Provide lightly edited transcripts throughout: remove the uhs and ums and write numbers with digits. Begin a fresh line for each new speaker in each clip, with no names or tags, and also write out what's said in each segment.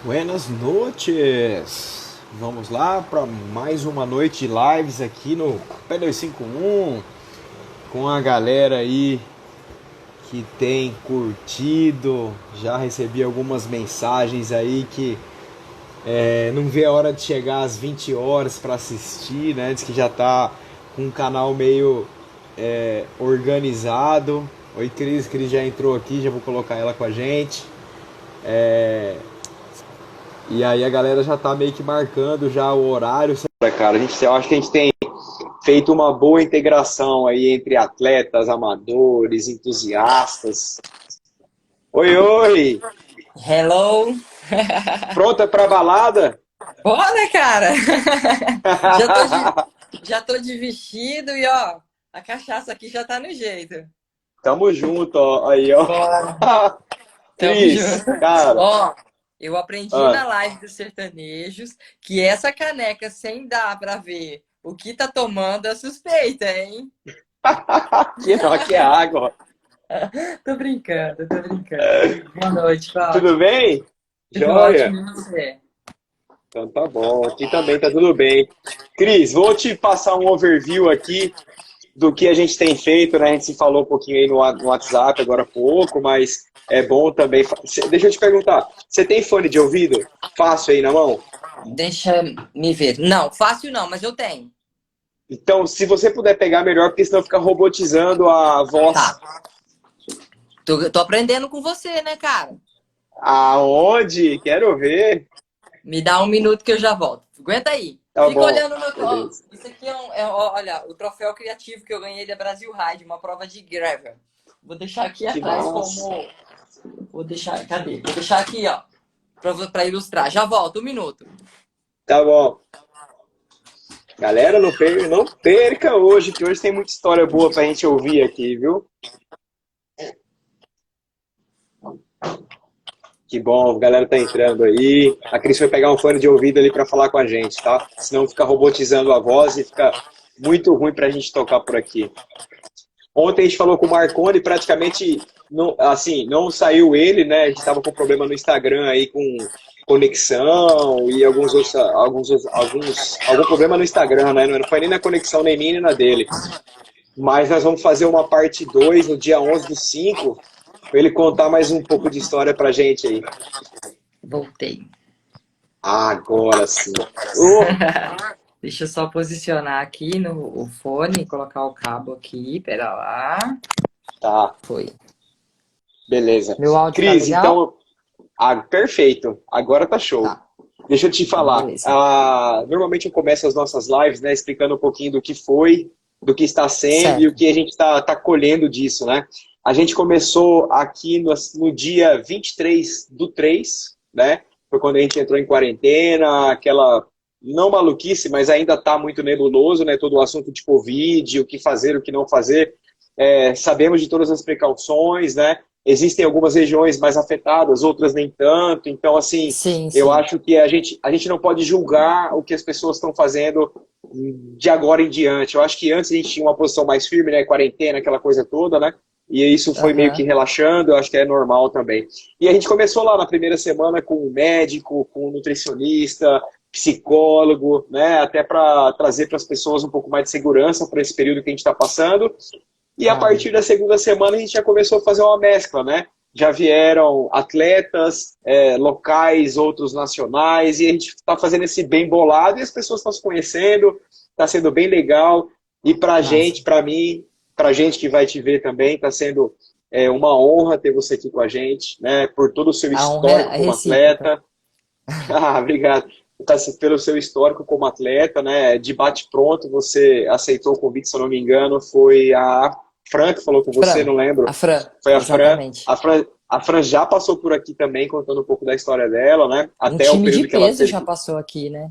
Buenas noches! Vamos lá para mais uma noite de lives aqui no P251 com a galera aí que tem curtido. Já recebi algumas mensagens aí que não vê a hora de chegar às 20 horas para assistir, né? Diz que já tá com um canal meio organizado. Oi, Cris, Cris já entrou aqui, já vou colocar ela com a gente. E aí a galera já tá meio que marcando já o horário. Cara, eu acho que a gente tem feito uma boa integração aí entre atletas, amadores, entusiastas. Oi, oi!
Hello!
Pronta pra balada?
Bora, cara! Já tô de, já tô de vestido e ó, a cachaça aqui já tá no jeito.
Tamo junto, ó. Aí, ó.
Bora! Tamo
Cris,
junto.
cara.
Ó, eu aprendi
Ah,
na live dos sertanejos que essa caneca sem dar pra ver o que tá tomando é suspeita, hein?
aqui não, aqui é água.
Tô brincando, tô brincando. Boa noite,
Tudo
Cláudio.
bem?
Tudo ótimo,
Joia?
e você?
Então tá bom, aqui também tá tudo bem. Cris, vou te passar um overview aqui do que a gente tem feito, né? A gente se falou um pouquinho aí no WhatsApp agora há pouco, mas é bom também. Deixa eu te perguntar, você tem fone de ouvido fácil aí na mão?
Deixa me ver. Não, fácil não, mas eu tenho.
Então, se você puder pegar melhor, porque senão fica robotizando a voz.
Tá. Tô aprendendo com você, né, cara?
Aonde? Quero ver.
Me dá um minuto que eu já volto. Aguenta aí.
Tá
Fica
bom,
olhando o meu. Ó,
beleza.
isso aqui olha, o troféu criativo que eu ganhei da Brasil Ride, uma prova de gravel. Vou deixar aqui
Que
atrás
massa.
como. Vou deixar. Cadê? Vou deixar aqui, ó. Pra ilustrar. Já volto, um minuto.
Tá bom. Galera, não perca hoje, que hoje tem muita história boa pra gente ouvir aqui, viu? Que bom, a galera tá entrando aí. A Cris foi pegar um fone de ouvido ali para falar com a gente, tá? Senão fica robotizando a voz e fica muito ruim pra gente tocar por aqui. Ontem a gente falou com o Marconi, praticamente não, assim, não saiu ele, né? A gente tava com problema no Instagram aí com conexão e algum problema no Instagram, né? Não foi nem na conexão nem minha nem na dele. Mas nós vamos fazer uma parte 2 no dia 11/5 para ele contar mais um pouco de história pra gente aí.
Voltei.
Agora sim. Oh,
Deixa eu só posicionar aqui no o fone, colocar o cabo aqui. Pera lá.
tá,
Foi.
beleza.
Meu áudio tá
Cris,
legal?
então, perfeito. Agora tá show.
Tá.
Deixa eu te
Então,
falar.
beleza.
Normalmente eu começo as nossas lives, né, explicando um pouquinho do que foi, do que está sendo e o
Certo.
que a gente tá colhendo disso, né? A gente começou aqui no dia 23/3, né? Foi quando a gente entrou em quarentena, aquela não maluquice, mas ainda está muito nebuloso, né? Todo o assunto de Covid, o que fazer, o que não fazer. Sabemos de todas as precauções, né? Existem algumas regiões mais afetadas, outras nem tanto. Então, assim,
Sim,
eu
sim.
acho que a gente não pode julgar o que as pessoas estão fazendo de agora em diante. Eu acho que antes a gente tinha uma posição mais firme, né? Quarentena, aquela coisa toda, né? E isso foi meio que
Aham.
relaxando, eu acho que é normal também. E a gente começou lá na primeira semana com o médico, com o nutricionista, psicólogo, né? Até para trazer para as pessoas um pouco mais de segurança para esse período que a gente está passando. E a
Claro.
partir da segunda semana a gente já começou a fazer uma mescla, né? Já vieram atletas locais, outros nacionais, e a gente está fazendo esse bem bolado e as pessoas estão se conhecendo, está sendo bem legal. E para a
Massa.
gente, para mim, para a gente que vai te ver também, está sendo uma honra ter você aqui com a gente, né? Por todo o seu
A honra
histórico
é
como
recíproca.
atleta. Ah, obrigado. Pelo seu histórico como atleta, né? De bate-pronto, você aceitou o convite, se eu não me engano, foi a Fran que falou com você,
Fran.
não
A
lembro.
Fran.
Foi a Fran.
Exatamente.
A Fran já passou por aqui também, contando um pouco da história dela, né?
Um
Até o
time de
período que ela
peso
teve
já
que.
passou aqui, né?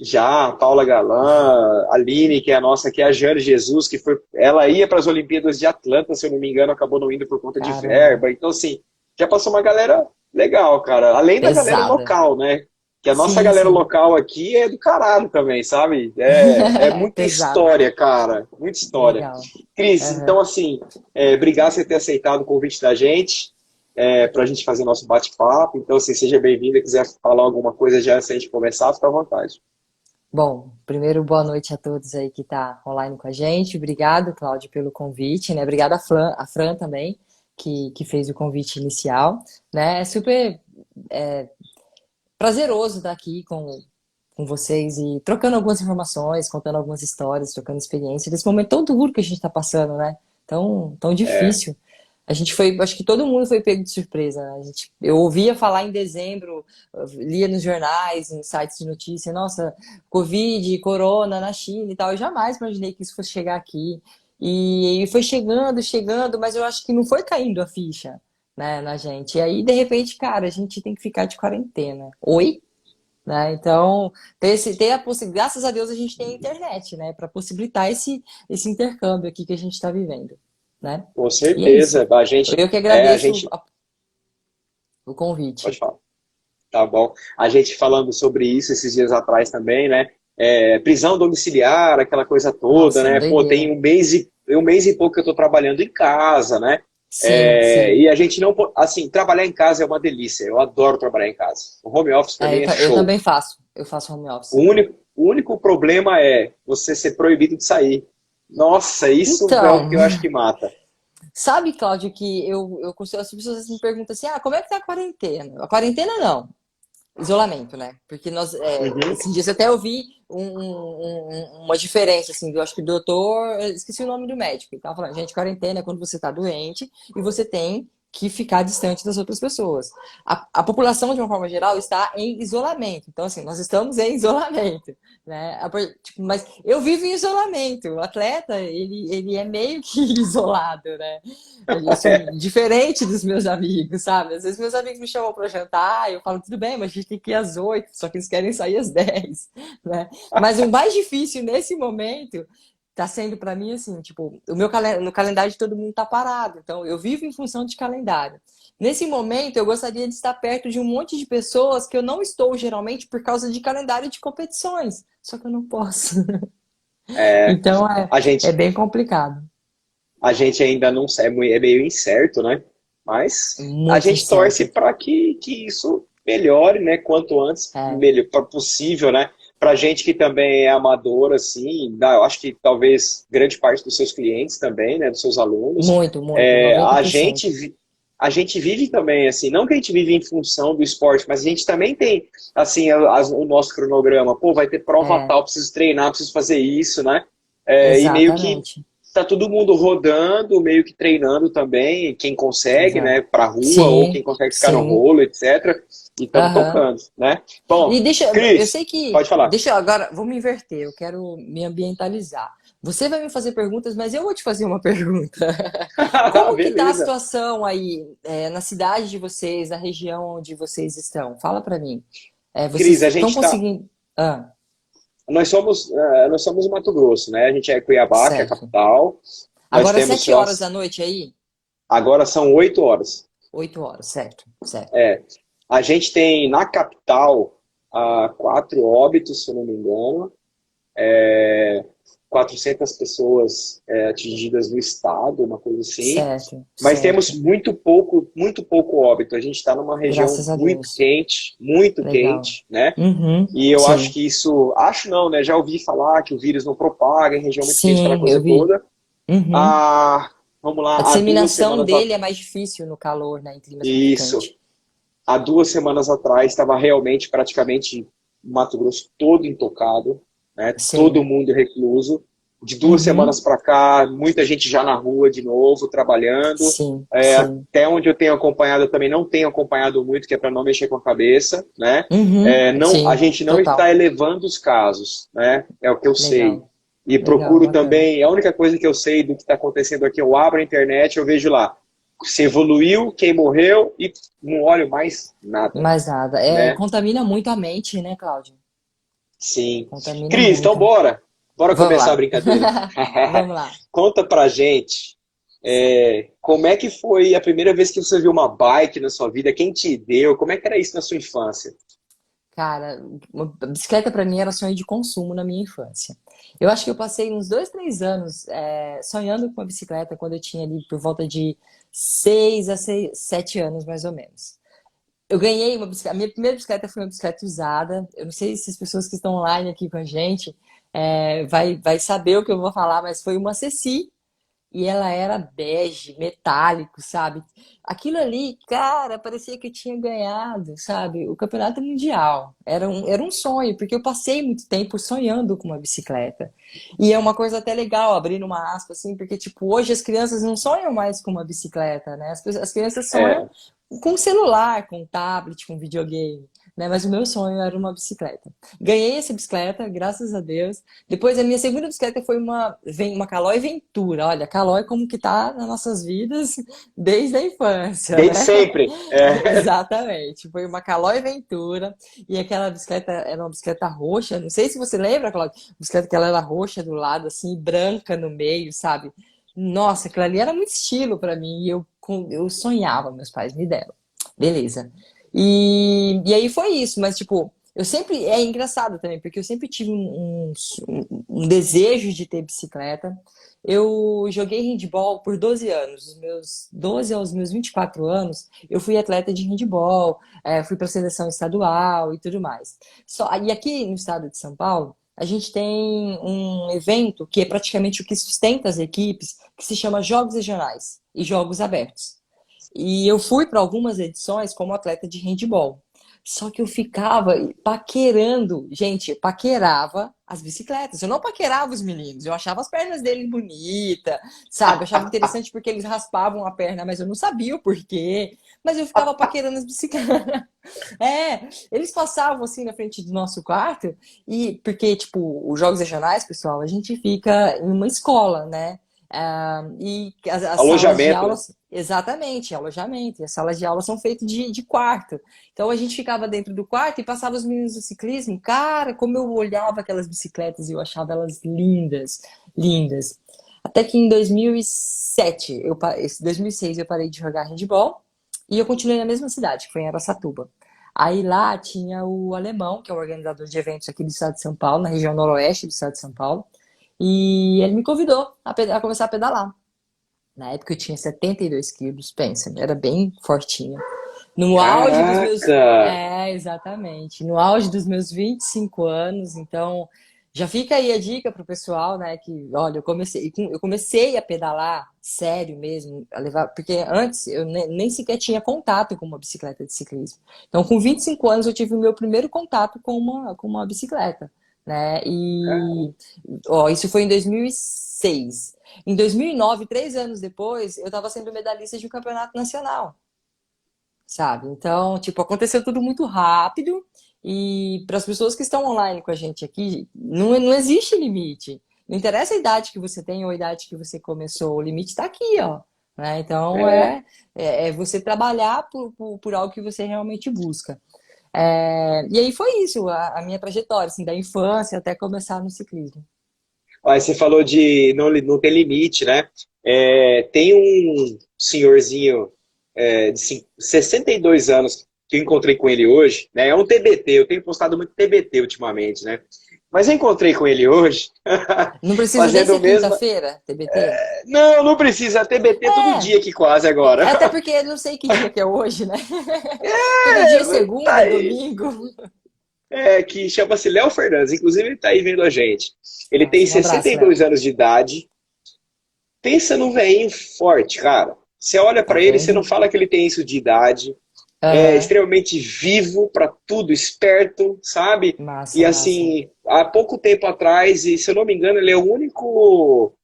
Já, a Paula Galan, a Aline, que é a nossa, que é a Jane Jesus, que foi. Ela ia para as Olimpíadas de Atlanta, se eu não me engano, acabou não indo por conta de
Caramba.
verba. Então, assim, já passou uma galera legal, cara. Além da galera
Pesada.
local, né? Que a nossa
Sim,
galera
sim.
local aqui é do caralho também, sabe? É muita
Pesada.
história, cara. Muita história.
Legal.
Cris, então,
Aham.
assim, obrigado por você ter aceitado o convite da gente. para a gente fazer nosso bate-papo. Então, assim, seja bem-vinda, quiser falar alguma coisa já antes da gente começar, fica à vontade.
Bom, primeiro, boa noite a todos aí que tá online com a gente. Obrigado, Cláudio, pelo convite, né? Obrigada a Fran também, que fez o convite inicial, né? É super prazeroso estar aqui com vocês e trocando algumas informações, contando algumas histórias, trocando experiência desse momento tão duro que a gente está passando, né? Tão
É,
difícil. A gente foi, acho que todo mundo foi pego de surpresa, né? Eu ouvia falar em dezembro, eu lia nos jornais, em sites de notícia, nossa, Covid, Corona na China e tal. Eu jamais imaginei que isso fosse chegar aqui. E foi chegando, mas eu acho que não foi caindo a ficha, né, na gente. E aí, de repente, cara, a gente tem que ficar de quarentena. Oi? Né? Então, graças a Deus a gente tem a internet, né, para possibilitar esse intercâmbio aqui que a gente está vivendo, né?
com
E é isso.
certeza. A gente,
Eu que
a
agradeço
gente,
o
pode
convite.
falar. Tá bom. A gente falando sobre isso esses dias atrás também, né? Prisão domiciliar, aquela coisa toda,
Nossa,
né? Pô,
doideira.
um mês e pouco que eu tô trabalhando em casa, né?
Sim, sim.
E a gente não, assim, trabalhar em casa é uma delícia. Eu adoro trabalhar em casa. O home office para mim é
Eu
show.
também faço. Eu faço home
O
office.
único, o único problema é você ser proibido de sair. Nossa, isso é o
Então,
que eu acho que mata.
sabe, Cláudio, que as pessoas me perguntam assim, como é que tá a quarentena? A quarentena não. Isolamento, né? Porque
Uhum.
esses dias eu até ouvi uma diferença, assim, eu acho que o doutor, eu esqueci o nome do médico, ele tava falando, gente, quarentena é quando você tá doente e você tem que ficar distante das outras pessoas. A população, de uma forma geral, está em isolamento. Então, assim, nós estamos em isolamento, né? Tipo, mas eu vivo em isolamento. O atleta, ele é meio que isolado, né? Eu sou diferente dos meus amigos, sabe? Às vezes meus amigos me chamam para jantar, eu falo, tudo bem, mas a gente tem que ir às 8, só que eles querem sair às 10, né? Mas o mais difícil nesse momento tá sendo para mim assim, tipo, no calendário de todo mundo tá parado, então eu vivo em função de calendário. Nesse momento, eu gostaria de estar perto de um monte de pessoas que eu não estou geralmente por causa de calendário de competições, só que eu não posso.
É,
Então
a
é
gente,
bem complicado.
a gente ainda não sabe, é meio incerto, né? Mas a
Muito
gente torce
incerto.
para que isso melhore, né? Quanto antes,
É,
melhor possível, né? Para gente que também é amador, assim, eu acho que talvez grande parte dos seus clientes também, né? Dos seus alunos,
muito, muito,
a
90%.
gente a gente vive também assim, não que a gente vive em função do esporte, mas a gente também tem assim o nosso cronograma. Pô, vai ter prova
É,
tal, preciso treinar, preciso fazer isso, né? E meio que
exatamente.
tá todo mundo rodando, meio que treinando também, quem consegue,
Exato.
né, pra rua ou quem
Sim,
consegue ficar no
sim.
rolo, etc. E estamos
Aham.
tocando, né?
E
Bom,
eu
Cris,
sei que,
pode falar.
deixa eu agora, vou me inverter, eu quero me ambientalizar. Você vai me fazer perguntas, mas eu vou te fazer uma pergunta. Como que tá a
Beleza.
situação aí, na cidade de vocês, na região onde vocês estão? Fala pra mim.
Cris,
Vocês
a
estão
gente tá.
conseguindo... Ah,
Nós somos Mato Grosso, né? A gente é Cuiabá, que é a
certo.
capital. Nós
Agora,
temos
7 horas da
nós.
noite aí?
Agora são 8 horas.
8 horas, certo, certo.
É, a gente tem na capital 4 óbitos, se eu não me engano. 400 pessoas atingidas no estado, uma coisa assim.
Certo,
Mas temos
certo.
muito pouco óbito. A gente está numa região
Graças a Deus.
muito
Legal.
quente, né?
Uhum,
E eu acho
sim.
que isso, acho não, né? Já ouvi falar que o vírus não propaga em região muito quente, aquela
Sim, eu
coisa
vi.
toda.
Uhum.
Ah, vamos
A
lá, há duas
disseminação
semanas
dele é mais difícil no calor, né, em climas muito
isso,
quentes.
há 2 semanas atrás estava realmente praticamente Mato Grosso todo intocado, né? Todo
Sim.
mundo recluso. De 2 semanas
Uhum.
para cá, muita gente já na rua de novo, trabalhando.
Sim, sim.
Até onde eu tenho acompanhado, eu também não tenho acompanhado muito, que é para não mexer com a cabeça, né?
Uhum.
Não, a
Sim,
gente não está
total.
elevando os casos, né? É o que eu sei.
Legal.
E
Legal,
procuro
bacana.
também, a única coisa que eu sei do que está acontecendo aqui, eu abro a internet, eu vejo lá se evoluiu, quem morreu e não olho mais nada,
Mais nada.
né?
Contamina muito a mente, né, Cláudio?
Sim.
Contamina
Cris, então
muito.
bora. Bora
Vamos
começar a
lá.
brincadeira.
Vamos lá.
Conta pra gente como é que foi a primeira vez que você viu uma bike na sua vida? Quem te deu? Como é que era isso na sua infância?
Cara, uma bicicleta para mim era sonho de consumo na minha infância. Eu acho que eu passei uns 2, 3 anos sonhando com uma bicicleta quando eu tinha ali por volta de 6 a 7 anos, mais ou menos. Eu ganhei uma bicicleta. A minha primeira bicicleta foi uma bicicleta usada. Eu não sei se as pessoas que estão online aqui com a gente vai saber o que eu vou falar, mas foi uma Ceci. E ela era bege, metálico, sabe? Aquilo ali, cara, parecia que eu tinha ganhado, sabe? O campeonato mundial. Era um sonho, porque eu passei muito tempo sonhando com uma bicicleta. E é uma coisa até legal, abrindo uma aspa, assim, porque, tipo, hoje as crianças não sonham mais com uma bicicleta, né? As crianças sonham
É,
com celular, com tablet, com videogame. Né? Mas o meu sonho era uma bicicleta. Ganhei essa bicicleta, graças a Deus. Depois, a minha segunda bicicleta foi uma Caloi Ventura. Olha, Caloi como que tá nas nossas vidas desde a infância,
desde
né?
sempre. É.
Exatamente. Foi uma Caloi Ventura. E aquela bicicleta era uma bicicleta roxa. Não sei se você lembra, aquela bicicleta que ela era roxa do lado, assim, branca no meio, sabe? Nossa, aquilo ali era muito estilo pra mim. E eu sonhava, meus pais me deram. Beleza. E aí foi isso, mas tipo, eu sempre. É engraçado também, porque eu sempre tive um desejo de ter bicicleta. Eu joguei handball por 12 anos, dos meus 12 aos meus 24 anos, eu fui atleta de handball, fui para a seleção estadual e tudo mais. E aqui no estado de São Paulo, a gente tem um evento que é praticamente o que sustenta as equipes, que se chama Jogos Regionais e Jogos Abertos. E eu fui para algumas edições como atleta de handball. Só que eu ficava paquerando, gente, eu paquerava as bicicletas. Eu não paquerava os meninos, eu achava as pernas deles bonitas, sabe? Eu achava interessante porque eles raspavam a perna, mas eu não sabia o porquê. Mas eu ficava paquerando as bicicletas. Eles passavam assim na frente do nosso quarto, e porque, tipo, os jogos regionais, pessoal, a gente fica em uma escola, né? E as salas de
Alojamento,
aula,
né?
exatamente, alojamento, e as salas de aula são feitas de quarto. Então a gente ficava dentro do quarto e passava os meninos do ciclismo. Cara, como eu olhava aquelas bicicletas e eu achava elas lindas, lindas. Até que em 2007, 2006 eu parei de jogar handball e eu continuei na mesma cidade, que foi em Araçatuba. Aí lá tinha o Alemão, que é o organizador de eventos aqui do estado de São Paulo, na região noroeste do estado de São Paulo. E ele me convidou a começar a pedalar. Na época eu tinha 72 quilos, pensa, era bem fortinha. No auge dos meus.
Caraca!
Exatamente. No auge dos meus 25 anos, então já fica aí a dica pro pessoal, né? Que, olha, eu comecei a pedalar sério mesmo, a levar, porque antes eu nem sequer tinha contato com uma bicicleta de ciclismo. Então, com 25 anos, eu tive o meu primeiro contato com uma bicicleta, né? E ó, isso foi em 2006. Em 2009, 3 anos depois, eu estava sendo medalhista de um campeonato nacional, sabe? Então, tipo, aconteceu tudo muito rápido e para as pessoas que estão online com a gente aqui, não existe limite. Não interessa a idade que você tem ou a idade que você começou, o limite está aqui, ó. Né? Então,
É.
é você trabalhar por algo que você realmente busca. E aí foi isso, a minha trajetória, assim, da infância até começar no ciclismo.
Aí você falou de não ter limite, né? Tem um senhorzinho de 62 anos que eu encontrei com ele hoje, né? É um TBT, eu tenho postado muito TBT ultimamente, né? Mas eu encontrei com ele hoje,
Não precisa nem
fazendo o
ser
mesmo.
quinta-feira, TBT?
Não, não precisa, TBT todo
É,
dia aqui quase agora.
até porque eu não sei que dia que é hoje, né? Todo dia é
Tá
segunda,
aí.
domingo.
Que chama-se Léo Fernandes, inclusive ele tá aí vendo a gente. Ele tem
Nossa, um
sessenta
abraço,
e
Léo.
dois anos de idade. Pensa num velhinho forte, cara. Você olha
Tá
pra ele, você não
vendo?
fala que ele tem isso de idade. É
Aham.
extremamente vivo pra tudo, esperto, sabe? E
Massa, massa.
assim, há pouco tempo atrás, e se eu não me engano, ele é o único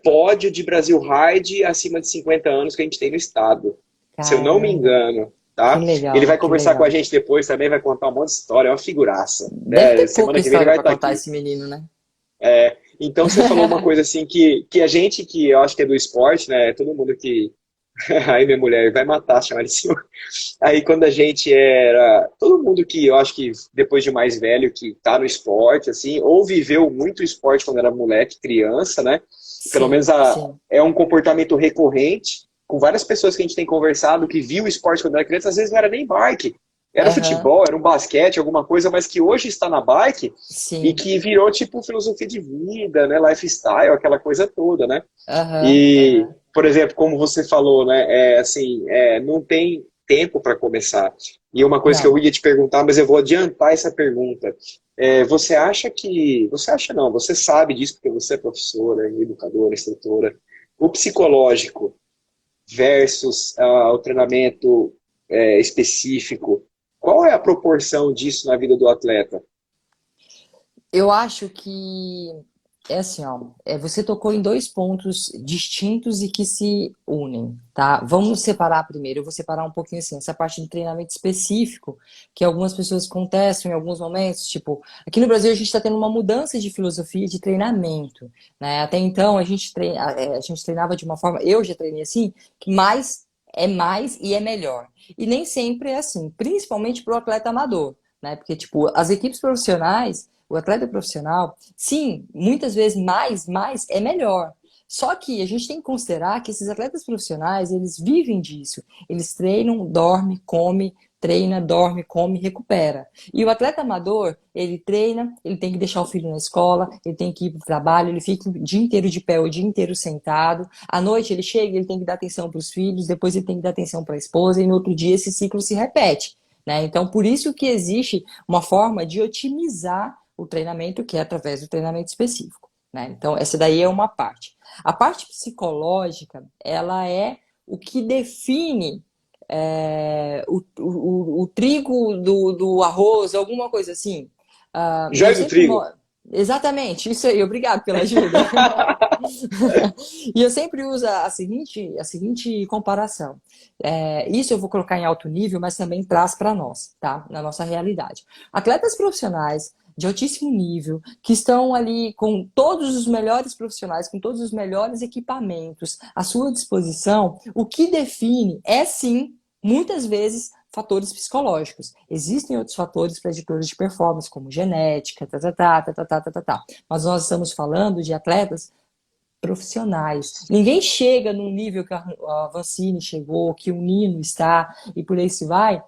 pódio de Brasil Ride acima de 50 anos que a gente tem no estado. Se eu não me
Caramba.
engano,
Que
tá? Ele
legal,
vai
que
conversar com a
legal.
gente depois também, vai contar um monte de história, é uma figuraça.
Deve
Né?
ter pouca
Semana que vem ele
história
vai
pra
estar
contar
aqui.
esse menino, né?
Então você falou uma coisa assim que a gente que eu acho que é do esporte, né? Todo mundo que. Aí minha mulher vai matar, chamar de senhor. Aí quando a gente era. Todo mundo que eu acho que depois de mais velho que tá no esporte, assim, ou viveu muito esporte quando era moleque, criança, né? Pelo menos
Sim, sim.
é um comportamento recorrente. Com várias pessoas que a gente tem conversado que viu esporte quando era criança, às vezes não era nem bike. Era
Aham,
futebol, era um basquete, alguma coisa, mas que hoje está na bike e
sim.
que virou tipo filosofia de vida, né? Lifestyle, aquela coisa toda, né?
Aham,
E, por exemplo, como você falou, né? Assim, não tem tempo para começar. E uma coisa que eu
não.
ia te perguntar, mas eu vou adiantar essa pergunta. Você acha que. Você acha não, você sabe disso porque você é professora, educadora, instrutora. O psicológico versus o treinamento específico, qual é a proporção disso na vida do atleta?
Eu acho que é assim, ó, você tocou em dois pontos distintos e que se unem, tá? Vamos separar primeiro, eu vou separar um pouquinho assim, essa parte de treinamento específico, que algumas pessoas contestam em alguns momentos, tipo, aqui no Brasil a gente está tendo uma mudança de filosofia de treinamento, né? Até então a gente treinava de uma forma, eu já treinei assim, que mais e é melhor. E nem sempre é assim, principalmente para o atleta amador, né? Porque, tipo, as equipes profissionais, o atleta profissional, sim, muitas vezes mais é melhor. Só que a gente tem que considerar que esses atletas profissionais, eles vivem disso. Eles treinam, dorme, come, treina, dorme, come, recupera. E o atleta amador, ele treina, ele tem que deixar o filho na escola, ele tem que ir para o trabalho, ele fica o dia inteiro de pé, o dia inteiro sentado. À noite ele chega, ele tem que dar atenção para os filhos, depois ele tem que dar atenção para a esposa, e no outro dia esse ciclo se repete. Né? Então, por isso que existe uma forma de otimizar o treinamento, que é através do treinamento específico. Né? Então, essa daí é uma parte. A parte psicológica, ela é o que define o trigo do arroz, alguma coisa assim. E eu
Joio do
sempre.
trigo.
Exatamente, isso aí, obrigado pela ajuda. E eu sempre uso a seguinte comparação. Isso eu vou colocar em alto nível, mas também traz para nós, tá? Na nossa realidade. Atletas profissionais de altíssimo nível, que estão ali com todos os melhores profissionais, com todos os melhores equipamentos à sua disposição, o que define é sim, muitas vezes, fatores psicológicos. Existem outros fatores preditores de performance, como genética, mas nós estamos falando de atletas profissionais. Ninguém chega num nível que a Vancini chegou, que o Nino está, e por aí se vai,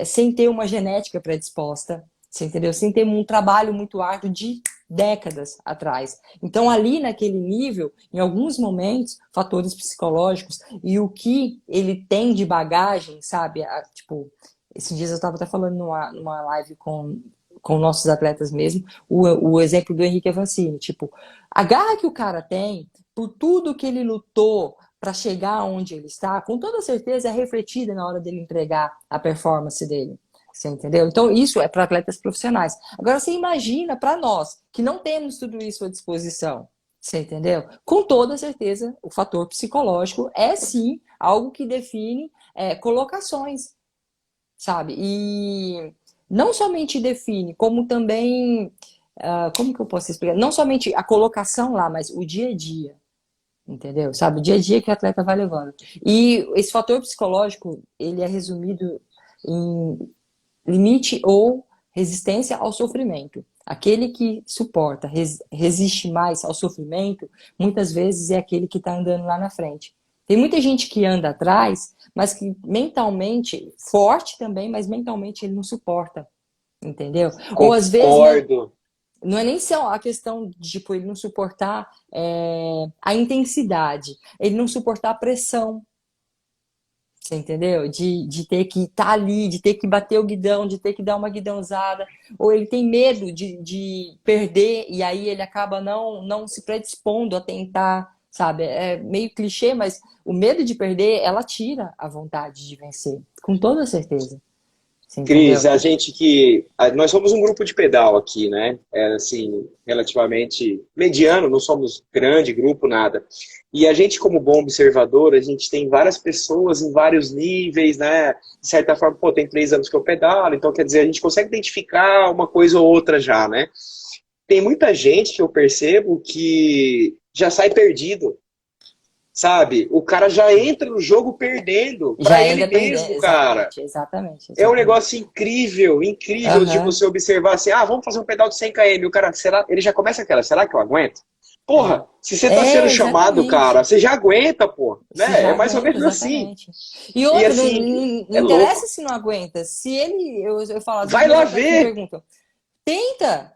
sem ter uma genética predisposta, você entendeu? Sem ter um trabalho muito árduo de décadas atrás. Então, ali naquele nível, em alguns momentos, fatores psicológicos e o que ele tem de bagagem, sabe? Tipo, esses dias eu estava até falando numa live com nossos atletas mesmo, o exemplo do Henrique Avancini, tipo, a garra que o cara tem, por tudo que ele lutou para chegar onde ele está, com toda certeza é refletida na hora dele entregar a performance dele. Você entendeu? Então, isso é para atletas profissionais. Agora, você imagina para nós, que não temos tudo isso à disposição. Você entendeu? Com toda certeza, o fator psicológico é sim algo que define colocações, sabe? E não somente define, como também. Como que eu posso explicar? Não somente a colocação lá, mas o dia a dia. Entendeu? Sabe, o dia a dia que o atleta vai levando. E esse fator psicológico, ele é resumido em limite ou resistência ao sofrimento. Aquele que suporta, resiste mais ao sofrimento, muitas vezes é aquele que está andando lá na frente. Tem muita gente que anda atrás, mas que mentalmente, forte também, mas mentalmente ele não suporta, entendeu? Ou às vezes
Concordo.
não é nem só a questão de tipo, ele não suportar a intensidade, ele não suportar a pressão, você entendeu? De ter que estar ali, de ter que bater o guidão, de ter que dar uma guidãozada, ou ele tem medo de perder e aí ele acaba não se predispondo a tentar, sabe? É meio clichê, mas o medo de perder, ela tira a vontade de vencer, com toda certeza. Você
Cris,
entendeu?
nós somos um grupo de pedal aqui, né? Assim, relativamente mediano, não somos grande grupo, nada. E a gente, como bom observador, a gente tem várias pessoas em vários níveis, né? De certa forma, pô, tem 3 anos que eu pedalo, então quer dizer, a gente consegue identificar uma coisa ou outra já, né? Tem muita gente que eu percebo que já sai perdido, sabe? O cara já entra no jogo perdendo,
Já
para ele
ainda perdendo,
mesmo, cara.
exatamente,
É um
exatamente.
negócio incrível, incrível de
Aham.
você observar assim, vamos fazer um pedal de 100 km. O cara, será? Ele já começa aquela, será que eu aguento?
É.
Porra, se você tá sendo chamado, cara,
Exatamente.
você já aguenta, pô,
Se
né? É
já
mais ou
aguenta,
menos assim.
exatamente. E
E
outra,
assim,
não
é
interessa
louco.
se não aguenta. Se ele, eu falo, às vezes
Vai
meus
lá
atletas me
ver.
perguntam, tenta!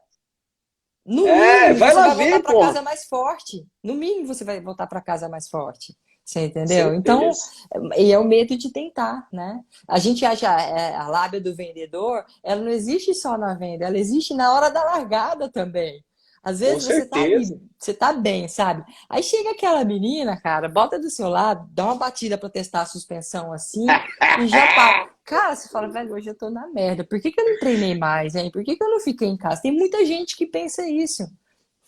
No
É,
mínimo,
vai
você
lá
vai voltar
ver,
para
pô.
casa mais forte. No mínimo, você vai voltar para casa mais forte. Você entendeu? Então,
Certeza.
e é o medo de tentar, né? A gente acha a lábia do vendedor, ela não existe só na venda, ela existe na hora da largada também. Às
Com
vezes você tá ali,
certeza.
você tá bem, sabe? Aí chega aquela menina, cara, bota do seu lado, dá uma batida para testar a suspensão assim e já para. Cara, você fala, velho, hoje eu tô na merda. Por que que eu não treinei mais, hein? Por que que eu não fiquei em casa? Tem muita gente que pensa isso.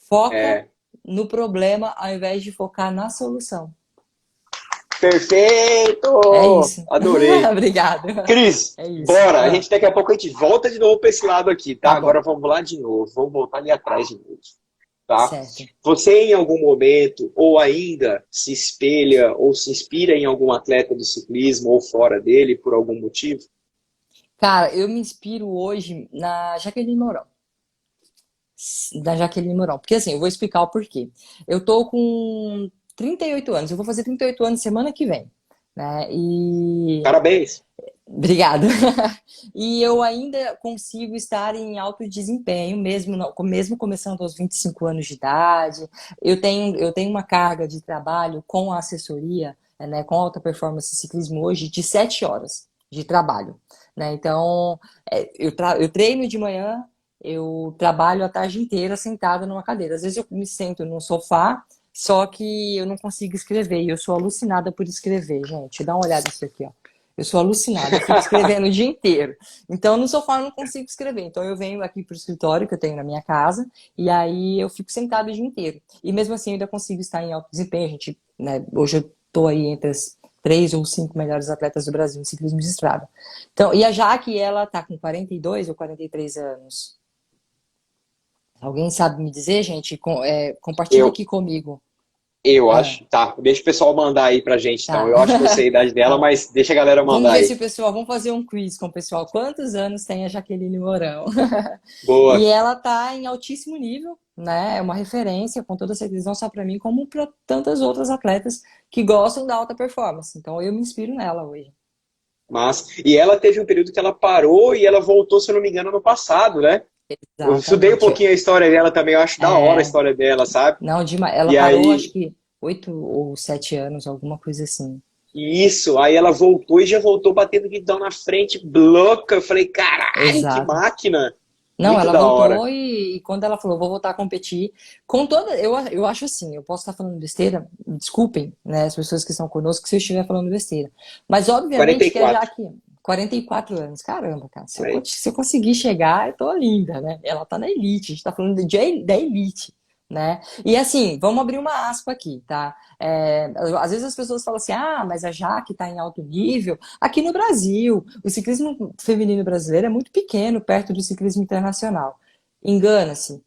Foca
É,
no problema ao invés de focar na solução. É
perfeito!
isso.
Adorei.
Obrigado.
Cris,
É isso.
bora.
Ah,
Daqui a pouco a gente volta de novo para esse lado aqui, tá?
tá
Agora
bom.
vamos lá de novo. Vamos voltar ali atrás de novo, tá?
Certo.
Você em algum momento ou ainda se espelha ou se inspira em algum atleta do ciclismo ou fora dele por algum motivo?
Cara, eu me inspiro hoje na Jaqueline Mourão. Da Jaqueline Mourão. Porque assim, eu vou explicar o porquê. Eu tô com 38 anos. Eu vou fazer 38 anos semana que vem. Né? E
Parabéns.
obrigada. E eu ainda consigo estar em alto desempenho, mesmo, mesmo começando aos 25 anos de idade. Eu tenho uma carga de trabalho com a assessoria, né, com alta performance ciclismo hoje, de 7 horas de trabalho. Né? Então, eu treino de manhã, eu trabalho a tarde inteira sentada numa cadeira. Às vezes eu me sento num sofá, só que eu não consigo escrever. E eu sou alucinada por escrever, gente. Dá uma olhada nisso aqui, ó. Eu sou alucinada, eu fico escrevendo o dia inteiro. Então, no sofá eu não consigo escrever. Então, eu venho aqui para o escritório que eu tenho na minha casa, e aí eu fico sentada o dia inteiro. E mesmo assim, eu ainda consigo estar em alto desempenho. A gente, né, hoje eu estou aí entre as 3 ou 5 melhores atletas do Brasil em ciclismo de estrada. Então, e a Jaque, ela está com 42 ou 43 anos. Alguém sabe me dizer, gente? Compartilha
Eu,
aqui comigo.
eu
Ah,
acho. Tá, deixa o pessoal mandar aí pra gente, então.
tá.
Eu acho que eu sei a idade dela,
Então,
mas deixa a galera
vamos
mandar
ver se
aí.
o pessoal, vamos fazer um quiz com o pessoal. Quantos anos tem a Jaqueline Mourão? E
Boa.
ela tá em altíssimo nível, né? É uma referência, com toda certeza, não só para mim, como para tantas outras atletas que gostam da alta performance. Então eu me inspiro nela hoje.
Mas, e ela teve um período que ela parou e ela voltou, se eu não me engano, no passado, né? Eu estudei um
Exatamente.
pouquinho a história dela também, eu acho da hora a
É,
história dela, sabe?
não, ela
E
parou acho
aí,
que 8 ou 7 anos, alguma coisa assim.
isso, aí ela voltou e já voltou batendo guidão na frente, louca. Eu falei, caralho, que
Exato.
máquina!
Não,
Muito
ela
da hora.
voltou e quando ela falou, vou voltar a competir, com toda, eu acho assim, eu posso estar falando besteira, desculpem, né, as pessoas que estão conosco se eu estiver falando besteira. Mas
Quarenta
obviamente
e
que a
quatro.
Jaque, 44 anos, caramba, cara,
Aí.
se eu conseguir chegar, eu tô linda, né? Ela tá na elite, a gente tá falando da elite, né? E assim, vamos abrir uma aspa aqui, tá? Às vezes as pessoas falam assim, ah, mas a Jaque tá em alto nível. Aqui no Brasil, o ciclismo feminino brasileiro é muito pequeno perto do ciclismo internacional. Engana-se.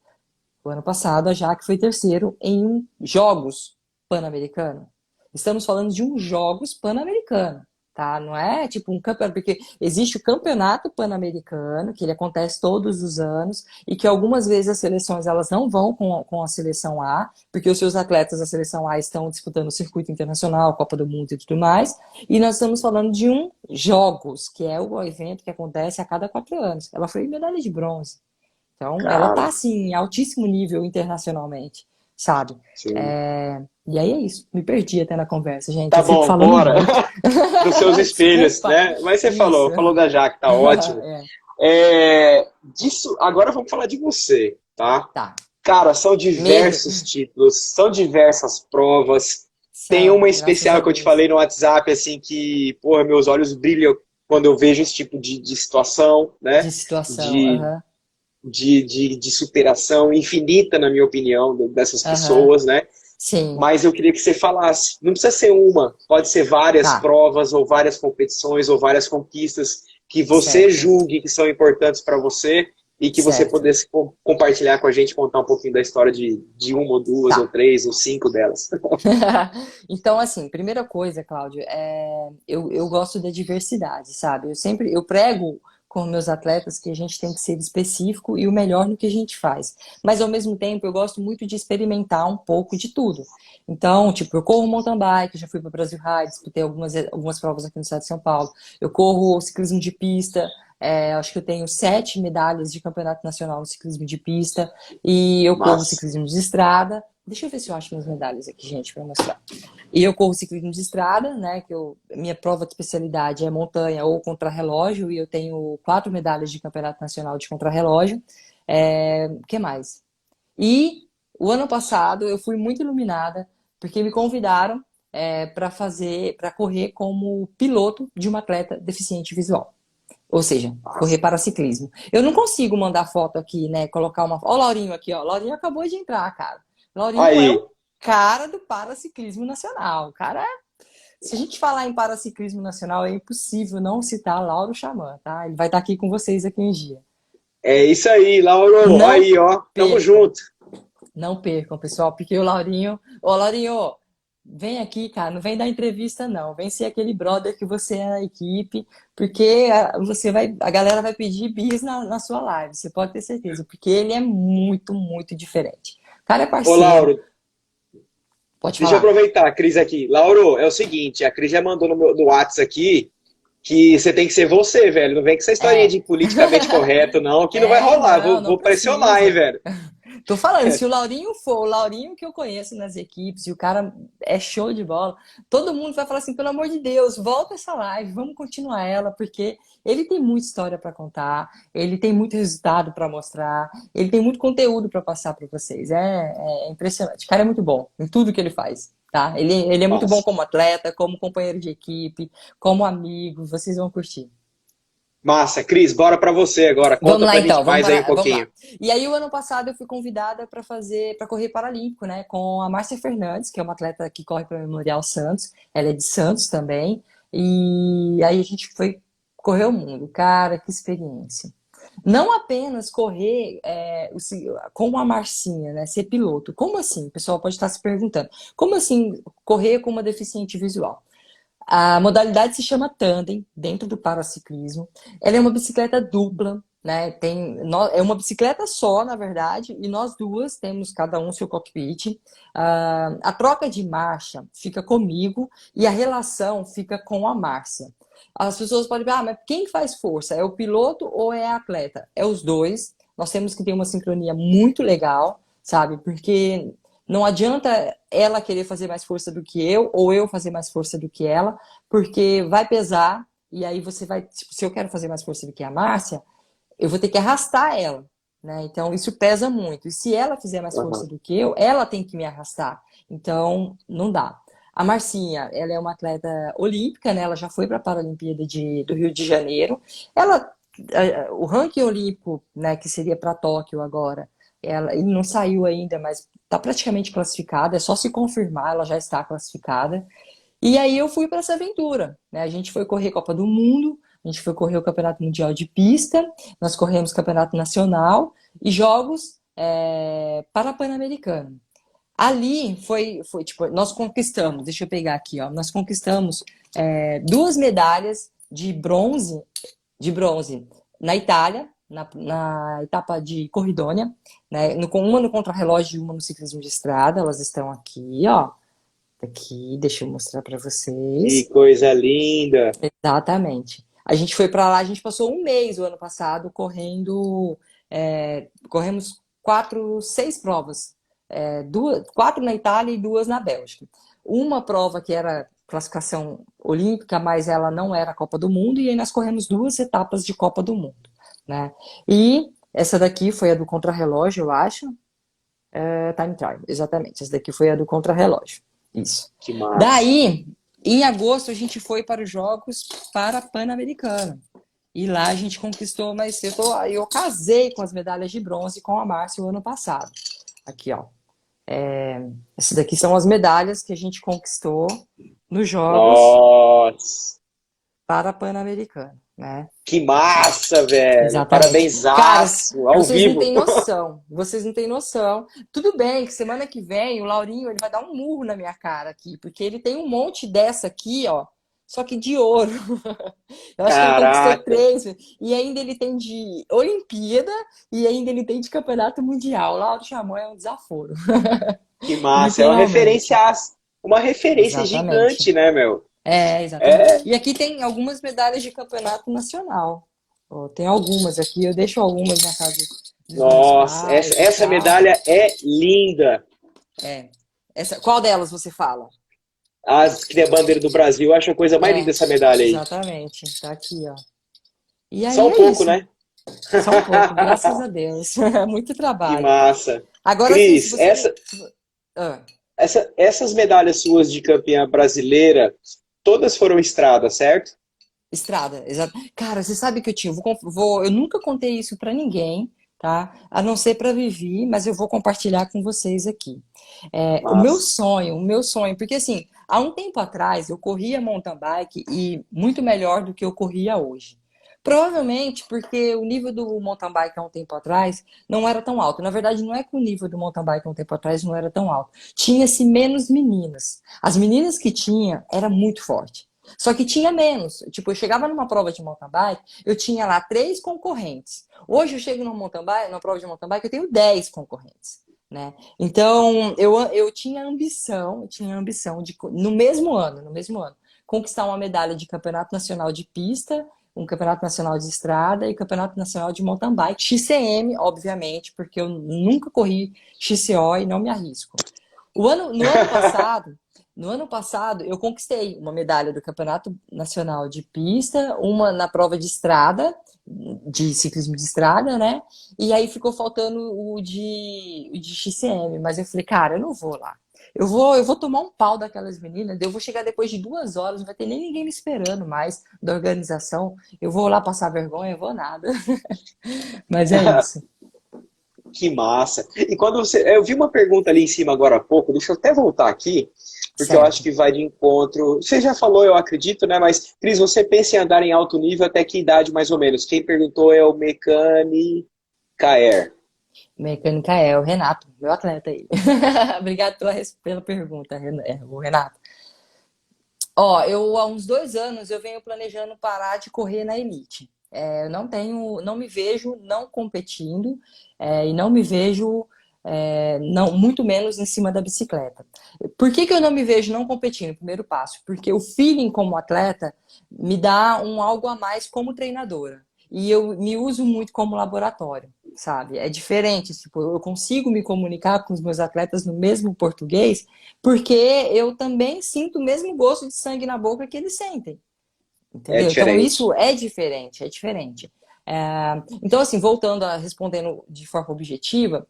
O ano passado, a Jaque foi terceiro em Jogos Pan-Americano. Estamos falando de um Jogos Pan-Americano, tá? Não é tipo um campeonato, porque existe o Campeonato Pan-Americano, que ele acontece todos os anos, e que algumas vezes as seleções elas não vão com a seleção A, porque os seus atletas da seleção A estão disputando o circuito internacional, Copa do Mundo e tudo mais. E nós estamos falando de um Jogos, que é o evento que acontece a cada 4 anos. Ela foi medalha de bronze. Então, ela tá,
Cara,
assim, em altíssimo nível internacionalmente, sabe?
sim.
E aí é isso. Me perdi até na conversa, gente.
Tá
Eu fico
bom,
falando
bora.
muito.
Dos seus espelhos,
Desculpa.
né? Mas você
Isso.
falou da Jaque, tá ótimo.
É,
Disso, agora vamos falar de você, tá?
tá.
Cara, são
Medo.
diversos títulos, são diversas provas. Tem uma
São, graças a
especial que eu te
Deus.
falei no WhatsApp, assim, que, porra, meus olhos brilham quando eu vejo esse tipo de situação, né?
De situação.
De,
Aham.
de superação infinita, na minha opinião, dessas
Aham.
pessoas, né?
Sim.
Mas eu queria que você falasse. Não precisa ser uma, pode ser várias
Tá.
provas, ou várias competições, ou várias conquistas que você
Certo.
julgue que são importantes para você e que você
Certo.
pudesse compartilhar com a gente, contar um pouquinho da história de uma, ou duas, ou
Tá.
três, ou cinco delas.
Então, assim, primeira coisa, Cláudio, eu gosto da diversidade, sabe? Eu prego com meus atletas que a gente tem que ser específico e o melhor no que a gente faz. Mas, ao mesmo tempo, eu gosto muito de experimentar um pouco de tudo. Então, tipo, eu corro mountain bike, já fui para Brasil Ride, disputei algumas provas aqui no estado de São Paulo. Eu corro ciclismo de pista, acho que eu tenho 7 medalhas de campeonato nacional no ciclismo de pista. E eu corro
Massa.
ciclismo de estrada. Deixa eu ver se eu acho minhas medalhas aqui, gente, para mostrar. E eu corro ciclismo de estrada, né? Minha prova de especialidade é montanha ou contrarrelógio, e eu tenho 4 medalhas de campeonato nacional de contrarrelógio. O que mais? E o ano passado eu fui muito iluminada, porque me convidaram para correr como piloto de uma atleta deficiente visual. Ou seja, correr
Massa.
para ciclismo. Eu não consigo mandar foto aqui, né? Colocar uma. Ó, o Laurinho aqui, ó. O Laurinho acabou de entrar, cara. O Laurinho é
Aí.
o cara do paraciclismo nacional. O cara, se a gente falar em paraciclismo nacional, é impossível não citar Lauro Xamã, tá? Ele vai estar aqui com vocês aqui um dia.
É isso aí, Lauro.
Não
Aí, ó. Tamo
percam,
junto.
não percam, pessoal, porque o Laurinho. Ô, Laurinho, vem aqui, cara, não vem dar entrevista, não. Vem ser aquele brother que você é na equipe, porque a galera vai pedir bis na sua live, você pode ter certeza, porque ele é muito, muito diferente. O cara é
Ô,
parceiro,
Lauro,
pode
deixa eu
falar.
aproveitar a Cris aqui. Lauro, é o seguinte, a Cris já mandou no WhatsApp aqui que você tem que ser você, velho. Não vem com essa historinha
É.
de politicamente correto, não, que não vai rolar.
Não, não
Vou pressionar, hein,
precisa.
velho.
Tô falando, se o Laurinho for, o Laurinho que eu conheço nas equipes, e o cara é show de bola, todo mundo vai falar assim, pelo amor de Deus, volta essa live, vamos continuar ela, porque ele tem muita história para contar, ele tem muito resultado para mostrar, ele tem muito conteúdo para passar para vocês. É impressionante. O cara é muito bom em tudo que ele faz, tá? Ele é muito bom
Massa.
como atleta, como companheiro de equipe, como amigo, vocês vão curtir.
Massa, Cris, bora pra você agora.
Vamos
Conta
lá
pra gente
então,
mais aí um
vamos lá.
pouquinho.
E aí o ano passado eu fui convidada para correr paralímpico, né, com a Márcia Fernandes, que é uma atleta que corre para o Memorial Santos. Ela é de Santos também. E aí a gente foi correr o mundo. Cara, que experiência. Não apenas correr com a Marcinha, né, ser piloto. Como assim? O pessoal pode estar se perguntando. Como assim correr com uma deficiente visual? A modalidade se chama tandem, dentro do paraciclismo. Ela é uma bicicleta dupla, né? É uma bicicleta só, na verdade, e nós duas temos cada um seu cockpit. A troca de marcha fica comigo e a relação fica com a Márcia. As pessoas podem falar, mas quem faz força? É o piloto ou é a atleta? É os dois. Nós temos que ter uma sincronia muito legal, sabe? Porque não adianta ela querer fazer mais força do que eu, ou eu fazer mais força do que ela, porque vai pesar, e aí você vai. Tipo, se eu quero fazer mais força do que a Márcia, eu vou ter que arrastar ela, né? Então isso pesa muito. E se ela fizer mais força
Aham.
do que eu, ela tem que me arrastar. Então não dá. A Marcinha, ela é uma atleta olímpica, né? Ela já foi para a Paralimpíada do Rio de Janeiro. Ela, o ranking olímpico, né, que seria para Tóquio agora, ele não saiu ainda, mas está praticamente classificada, é só se confirmar, ela já está classificada. E aí eu fui para essa aventura, né? A gente foi correr Copa do Mundo, a gente foi correr o Campeonato Mundial de Pista, nós corremos Campeonato Nacional e Jogos para Pan-Americano. Ali foi tipo, nós conquistamos, deixa eu pegar aqui, ó, nós conquistamos 2 medalhas de bronze na Itália, na etapa de Corridônia, né? Uma no contrarrelógio e uma no ciclismo de estrada. Elas estão aqui, ó. Aqui, deixa eu mostrar para
Que
vocês.
coisa linda.
Exatamente. A gente foi para lá, a gente passou um mês o ano passado correndo. Corremos 6 provas. 4 na Itália e 2 na Bélgica. Uma prova que era classificação olímpica, mas ela não era a Copa do Mundo, e aí nós corremos 2 etapas de Copa do Mundo, né? E essa daqui foi a do contrarrelógio, eu acho. Time trial, exatamente. Essa daqui foi a do contrarrelógio. Isso.
Que massa.
Daí, em agosto, a gente foi para os Jogos para Pan-Americano. E lá a gente conquistou, mas eu casei com as medalhas de bronze com a Márcia o ano passado. Aqui, ó. Essas daqui são as medalhas que a gente conquistou nos Jogos
Nossa.
para Pan-Americano, né?
Que massa, velho.
Exatamente. Caras,
Parabenzaço, ao
vocês não
vivo.
têm noção. Vocês não têm noção. Tudo bem que semana que vem o Laurinho ele vai dar um murro na minha cara aqui, porque ele tem um monte dessa aqui, ó. só que de ouro. Eu acho que ele conquistou
Caraca,
3, e ainda ele tem de Olimpíada, e ainda ele tem de Campeonato Mundial. Lá o Chamon é um desaforo,
que massa. É
literalmente.
uma referência
Exatamente.
gigante, né, meu?
É, exatamente.
É,
E aqui tem algumas medalhas de campeonato nacional. Ó, tem algumas aqui, eu deixo algumas na casa dos meus
nossa,
pais e
essa
tal.
medalha é linda.
É. Qual delas você fala?
As que tem a bandeira do Brasil, eu acho a coisa mais linda
É,
essa medalha aí.
exatamente. Tá aqui, ó. E
Só
aí
um
é
pouco,
isso.
né?
Só um pouco, graças a Deus. Muito
Que
trabalho.
massa.
Agora, assim, se
Cris,
você. Ah,
essas medalhas suas de campeã brasileira, todas foram estrada, certo?
estrada, exato. Cara, você sabe que eu tinha. Eu nunca contei isso pra ninguém, tá? A não ser pra Vivi, mas eu vou compartilhar com vocês aqui.
Massa.
O meu sonho, porque assim, há um tempo atrás eu corria mountain bike e muito melhor do que eu corria hoje. Provavelmente porque o nível do mountain bike há um tempo atrás não era tão alto. Na verdade, não é que o nível do mountain bike há um tempo atrás não era tão alto. Tinha-se menos meninas. As meninas que tinha era muito forte. Só que tinha menos. Tipo, eu chegava numa prova de mountain bike, eu tinha lá 3 concorrentes. Hoje eu chego numa prova de mountain bike, eu tenho 10 concorrentes, né? Então, eu tinha ambição de, no mesmo ano, conquistar uma medalha de campeonato nacional de pista, um campeonato nacional de estrada e campeonato nacional de mountain bike, XCM, obviamente, porque eu nunca corri XCO e não me arrisco. No ano passado, eu conquistei uma medalha do Campeonato Nacional de Pista, uma na prova de estrada, de ciclismo de estrada, né? E aí ficou faltando o de XCM, mas eu falei, cara, eu não vou lá. Eu vou tomar um pau daquelas meninas, eu vou chegar depois de 2 horas, não vai ter nem ninguém me esperando mais da organização. Eu vou lá passar vergonha, eu vou nada. Mas é isso.
Que massa. E quando você. Eu vi uma pergunta ali em cima agora há pouco, deixa eu até voltar aqui, porque eu acho
Certo.
que vai de encontro. Você já falou, eu acredito, né? Mas, Cris, você pensa em andar em alto nível até que idade mais ou menos? Quem perguntou é o Mecânico Caer.
Mecânica é o Renato, meu atleta aí. Obrigado pela pergunta, o Renato. Ó, eu há uns 2 anos eu venho planejando parar de correr na elite. Eu não me vejo não competindo, e não me vejo não, muito menos em cima da bicicleta. Por que que eu não me vejo não competindo? Primeiro passo, porque o feeling como atleta me dá um algo a mais como treinadora. E eu me uso muito como laboratório, sabe? É diferente, tipo, eu consigo me comunicar com os meus atletas no mesmo português porque eu também sinto o mesmo gosto de sangue na boca que eles sentem,
É
entendeu? Então
diferente.
isso é diferente, é diferente. Então, assim, voltando a respondendo de forma objetiva,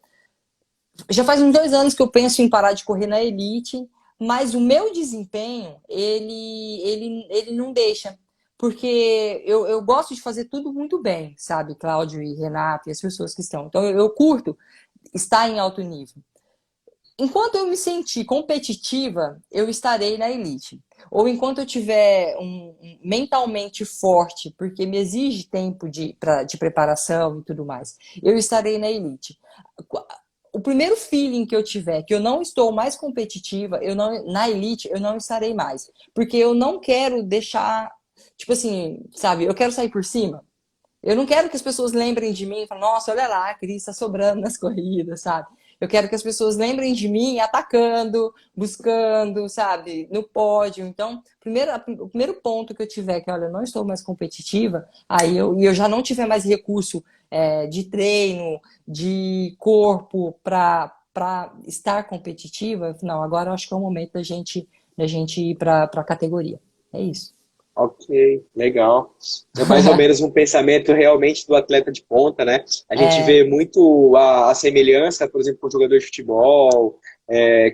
já faz uns 2 anos que eu penso em parar de correr na elite, mas o meu desempenho, ele não deixa. Porque eu gosto de fazer tudo muito bem, sabe, Cláudio e Renato e as pessoas que estão. Então eu curto estar em alto nível. Enquanto eu me sentir competitiva, eu estarei na elite. Ou enquanto eu tiver mentalmente forte, porque me exige tempo de preparação e tudo mais, eu estarei na elite. O primeiro feeling que eu tiver que eu não estou mais competitiva, na elite, eu não estarei mais. Porque eu não quero deixar, tipo assim, sabe, eu quero sair por cima. Eu não quero que as pessoas lembrem de mim e falem, nossa, olha lá, a Cris está sobrando nas corridas, sabe? Eu quero que as pessoas lembrem de mim atacando, buscando, sabe, no pódio. Então, o primeiro ponto que eu tiver que, olha, eu não estou mais competitiva, e eu já não tiver mais recurso de treino, de corpo para estar competitiva, não, agora eu acho que é o momento da gente ir para a categoria. É isso.
Ok, legal. É mais ou menos um pensamento realmente do atleta de ponta, né? A gente
É,
vê muito a semelhança, por exemplo, com o jogador de futebol,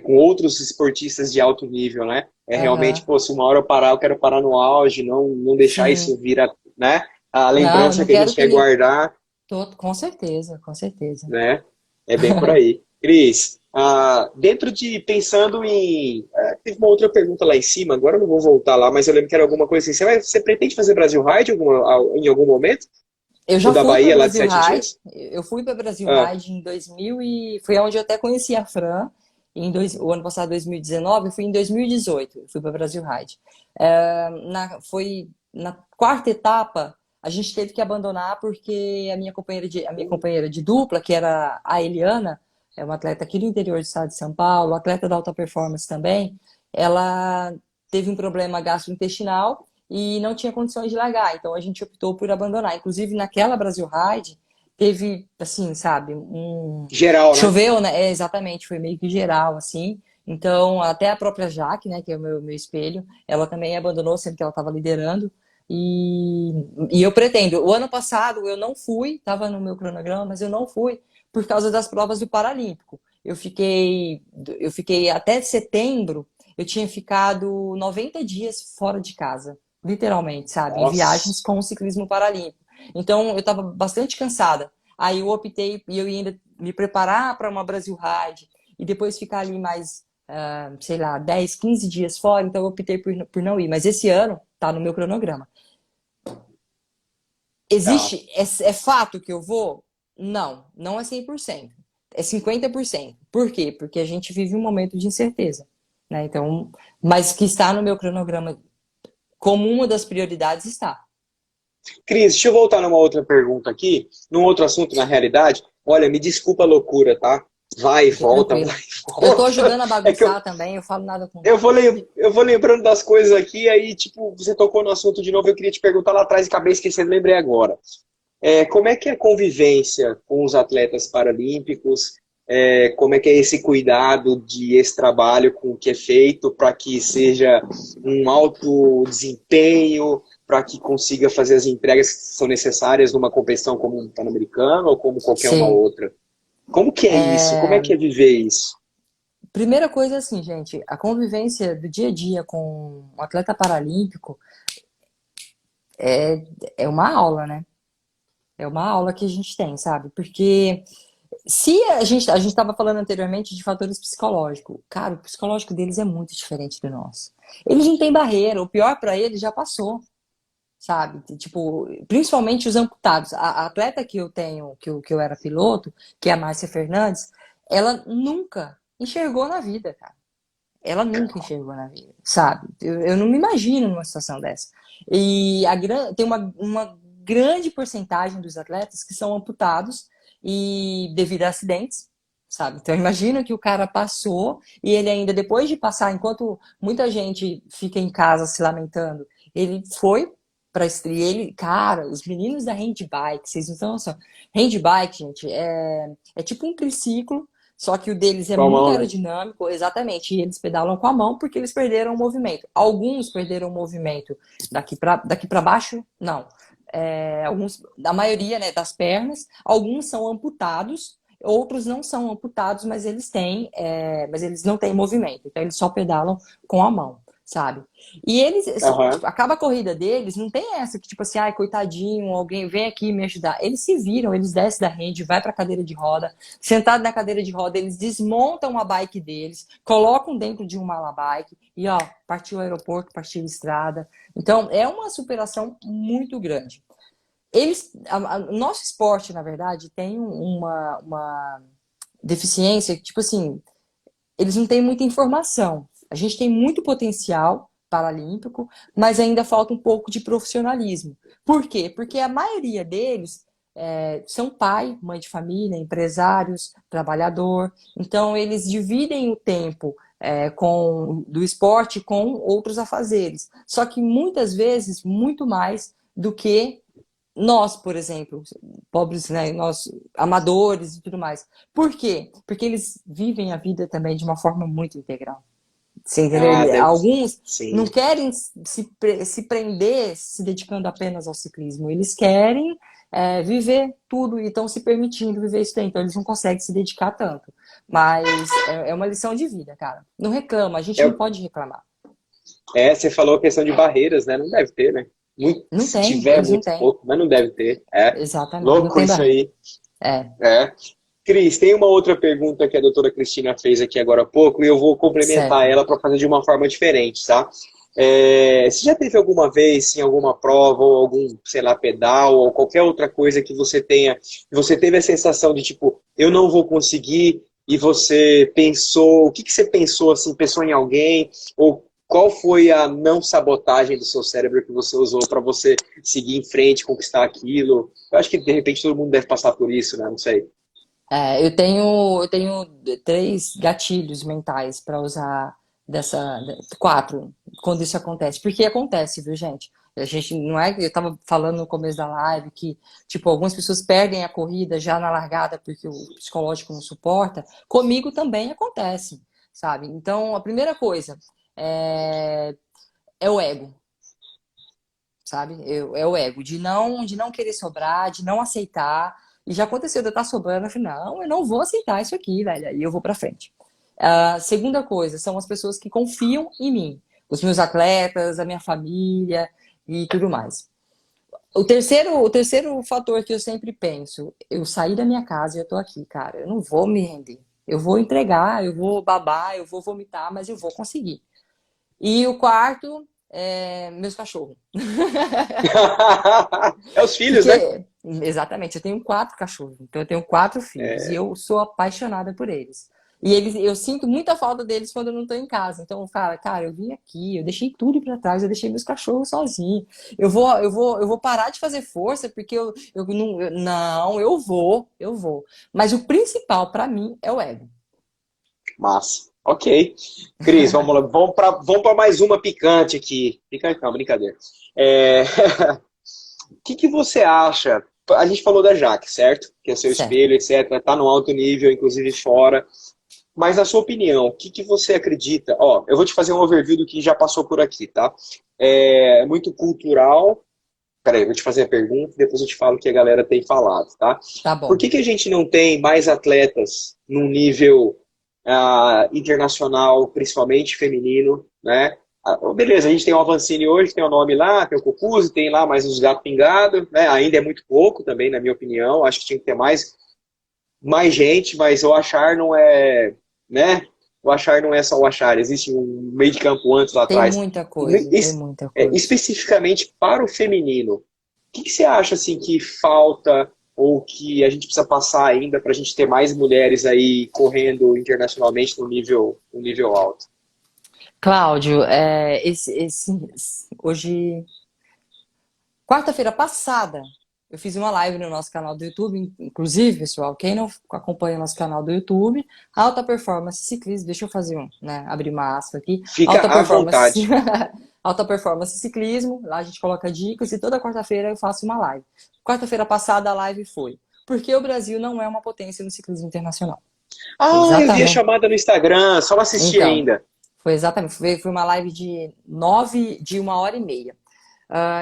com outros esportistas de alto nível, né? É realmente,
aham,
pô, se uma hora eu parar, eu quero parar no auge, não deixar isso
sim.
vir, né? A
Não, eu
lembrança
não
que a
quero
gente
que
quer guardar,
com certeza, com certeza.
né? É bem por aí. Cris, dentro de pensando em. Teve uma outra pergunta lá em cima, agora eu não vou voltar lá, mas eu lembro que era alguma coisa assim. Você pretende fazer Brasil Ride em algum momento?
Eu
O
já
da
fui para
Bahia lá de
Brasil
sete
Ride,
dias?
eu fui para Brasil
Ah,
Ride em 2000 e foi onde eu até conheci a Fran. o ano passado, 2019, eu fui em 2018, eu fui para Brasil Ride. Foi na quarta etapa, a gente teve que abandonar porque a minha companheira de dupla, que era a Eliana, é uma atleta aqui do interior do estado de São Paulo, atleta da alta performance também, ela teve um problema gastrointestinal e não tinha condições de largar, então a gente optou por abandonar. Inclusive, naquela Brasil Ride, teve, assim, sabe,
Geral, né?
choveu, né? Exatamente, foi meio que geral, assim. Então, até a própria Jaque, né, que é o meu espelho, ela também abandonou, sendo que ela estava liderando. E, e eu pretendo. O ano passado eu não fui, estava no meu cronograma, mas eu não fui por causa das provas do Paralímpico. Eu fiquei até setembro, eu tinha ficado 90 dias fora de casa, literalmente, sabe? Em
Nossa.
viagens com o ciclismo paralímpico. Então, eu estava bastante cansada. Aí eu optei e eu ia ainda me preparar para uma Brasil Ride e depois ficar ali mais, sei lá, 10, 15 dias fora, então eu optei por não ir. Mas esse ano tá no meu cronograma.
Tá.
É fato que eu vou? Não, não é 100%. É 50%. Por quê? Porque a gente vive um momento de incerteza, né? Então, mas que está no meu cronograma como uma das prioridades está.
Cris, deixa eu voltar numa outra pergunta aqui, num outro assunto na realidade. Olha, me desculpa a loucura, tá? Vai e
Fique
volta, vai
tranquilo.
e
Eu tô
volta.
ajudando a
É que
bagunçar também, eu falo nada com
eu
nada.
vou, eu vou lembrando das coisas aqui, aí, tipo, você tocou no assunto de novo, eu queria te perguntar lá atrás e acabei esquecendo, lembrei agora. Como é que é a convivência com os atletas paralímpicos? Como é que é esse cuidado esse trabalho com o que é feito para que seja um alto desempenho, para que consiga fazer as entregas que são necessárias numa competição como um Pan-Americano ou como qualquer uma
Sim.
outra? Como que é isso? Como é que é viver isso?
Primeira coisa é assim, gente, a convivência do dia a dia com um atleta paralímpico é uma aula, né? É uma aula que a gente tem, sabe? Porque se a gente estava falando anteriormente de fatores psicológicos, cara, o psicológico deles é muito diferente do nosso. Eles não têm barreira, o pior para eles já passou, sabe? Tipo, principalmente os amputados. A atleta que eu tenho, que eu era piloto, que é a Márcia Fernandes, ela nunca enxergou na vida, cara. Ela nunca enxergou na vida, sabe? Eu não me imagino numa situação dessa. E tem uma grande porcentagem dos atletas que são amputados e devido a acidentes, sabe? Então imagina que o cara passou e ele ainda depois de passar, enquanto muita gente fica em casa se lamentando, ele foi para ele, cara, os meninos da handbike, vocês não estão noção. Handbike, gente, é tipo um triciclo, só que o deles é
Com a
muito
mão, né?
aerodinâmico, exatamente, e eles pedalam com a mão porque eles perderam o movimento. Alguns perderam o movimento daqui para baixo, não. A maioria, né, das pernas, alguns são amputados, outros não são amputados, mas eles não têm movimento, então eles só pedalam com a mão, sabe? E eles,
Aham.
tipo, acaba a corrida deles, não tem essa que, tipo assim, ai, coitadinho, alguém vem aqui me ajudar. Eles se viram, eles descem da rede, vai pra cadeira de roda, sentado na cadeira de roda, eles desmontam a bike deles, colocam dentro de um mala bike e, ó, partiu o aeroporto, partiu a estrada. Então, é uma superação muito grande. Nosso esporte, na verdade, tem uma deficiência, tipo assim, eles não têm muita informação. A gente tem muito potencial paralímpico, mas ainda falta um pouco de profissionalismo. Por quê? Porque a maioria deles são pai, mãe de família, empresários, trabalhador. Então, eles dividem o tempo do esporte com outros afazeres. Só que muitas vezes, muito mais do que nós, por exemplo, pobres, né, nós amadores e tudo mais. Por quê? Porque eles vivem a vida também de uma forma muito integral. Você entendeu?
Ah, deve.
Alguns não
Sim.
querem se prender se dedicando apenas ao ciclismo. Eles querem viver tudo e estão se permitindo viver isso daí. Então eles não conseguem se dedicar tanto. Mas é uma lição de vida, cara. Não reclama, a gente não
É,
pode reclamar.
você falou a questão de barreiras, né? Não deve ter, né?
Não
Se
tem,
tiver,
eles não
muito
têm.
pouco, mas não deve ter. É.
Exatamente, não
Louco
tem
isso
barreira.
aí.
É,
É. Cris, tem uma outra pergunta que a doutora Cristina fez aqui agora há pouco e eu vou complementar
certo.
ela para fazer de uma forma diferente, tá? Você já teve alguma vez em alguma prova ou algum, sei lá, pedal ou qualquer outra coisa que você teve a sensação de tipo, eu não vou conseguir e você pensou, o que que você pensou assim, pensou em alguém, ou qual foi a não sabotagem do seu cérebro que você usou para você seguir em frente, conquistar aquilo? Eu acho que de repente todo mundo deve passar por isso, né? Não sei.
Eu tenho 3 gatilhos mentais para usar dessa, 4, quando isso acontece. Porque acontece, viu, gente? A gente não é, eu tava falando no começo da live que, tipo, algumas pessoas perdem a corrida já na largada porque o psicológico não suporta. Comigo também acontece, sabe? Então, a primeira coisa é, é o ego, sabe? É o ego, de não querer sobrar, de não aceitar. E já aconteceu de eu estar sobrando, eu falei, não, eu não vou aceitar isso aqui, velho. E eu vou pra frente. A segunda coisa são as pessoas que confiam em mim. Os meus atletas, a minha família e tudo mais. O terceiro fator que eu sempre penso, eu saí da minha casa e eu tô aqui, cara. Eu não vou me render. Eu vou entregar, eu vou babar, eu vou vomitar, mas eu vou conseguir. E o quarto é meus cachorros.
É os filhos, né?
Porque, exatamente, eu tenho 4 cachorros, então eu tenho 4 filhos e
É,
eu sou apaixonada por eles. E eu sinto muita falta deles quando eu não estou em casa. Então, cara, eu vim aqui, eu deixei tudo para trás, eu deixei meus cachorros sozinhos. Eu vou parar de fazer força porque não, eu vou. Mas o principal para mim é o ego.
massa. Ok. Cris, vamos lá. Vamos para mais uma picante aqui. Picante não, brincadeira. É, o que que você acha? A gente falou da Jaque, certo? Que é seu
Certo.
espelho, etc. Tá no alto nível, inclusive fora. Mas na sua opinião, o que que você acredita? Ó, eu vou te fazer um overview do que já passou por aqui, tá? É muito cultural. Peraí, eu vou te fazer a pergunta e depois eu te falo o que a galera tem falado, tá?
Tá
Por
bom.
que que a gente não tem mais atletas num nível internacional, principalmente feminino, né? Beleza, a gente tem o Avancini hoje, tem o nome lá, tem o Cucuzzi, tem lá mais os gato pingado, né? Ainda é muito pouco também, na minha opinião. Acho que tinha que ter mais gente, mas o achar não é, né? O achar não é só o achar, existe um meio de campo antes lá
Tem
atrás.
muita coisa, tem muita coisa.
Especificamente para o feminino, o que que você acha assim que falta ou que a gente precisa passar ainda para a gente ter mais mulheres aí correndo internacionalmente no nível alto?
Cláudio, hoje. Quarta-feira passada, eu fiz uma live no nosso canal do YouTube. Inclusive, pessoal, quem não acompanha o nosso canal do YouTube, Alta Performance Ciclismo, deixa eu fazer abrir uma aspa aqui.
Fica
Alta
à
Performance,
vontade.
Alta Performance Ciclismo, lá a gente coloca dicas e toda quarta-feira eu faço uma live. Quarta-feira passada a live foi porque o Brasil não é uma potência no ciclismo internacional. Foi
Ah, eu vi a
exatamente.
chamada no Instagram, só não assisti
Então,
ainda.
foi uma live de 1 hora e meia.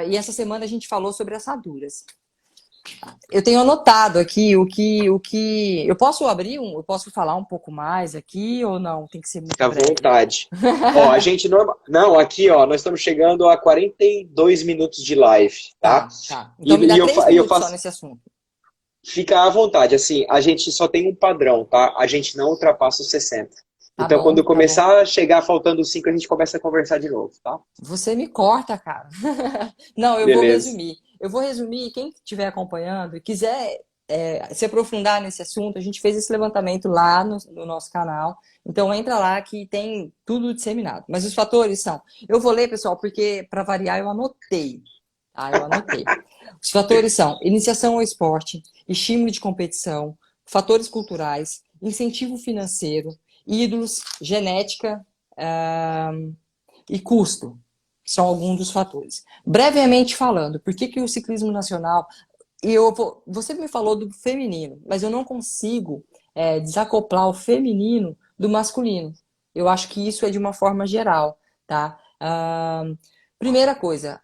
E essa semana a gente falou sobre assaduras. Eu tenho anotado aqui o que. Eu posso falar um pouco mais aqui ou não? Tem que ser muito
Fica à
breve.
vontade. Ó, a gente normal. Não, aqui, ó, nós estamos chegando a 42 minutos de live, tá?
Tá, tá.
E,
Então me dá
e eu,
três
fa- e eu
minutos só
faço.
nesse assunto.
Fica à vontade, assim, a gente só tem um padrão, tá? A gente não ultrapassa os 60.
Tá
Então, quando
bom,
eu
tá bom.
começar a chegar faltando 5, a gente começa a conversar de novo, tá?
Você me corta, cara. Não, eu vou
Beleza.
resumir. Eu vou resumir. Quem estiver acompanhando e quiser se aprofundar nesse assunto, a gente fez esse levantamento lá no nosso canal. Então entra lá que tem tudo disseminado. Mas os fatores são. Eu vou ler, pessoal, porque para variar eu anotei. Tá? Eu anotei. Os fatores são iniciação ao esporte, estímulo de competição, fatores culturais, incentivo financeiro, ídolos, genética, ah, e custo são alguns dos fatores. Brevemente falando, por que o ciclismo nacional. Você me falou do feminino, mas eu não consigo desacoplar o feminino do masculino. Eu acho que isso é de uma forma geral, tá? Primeira coisa,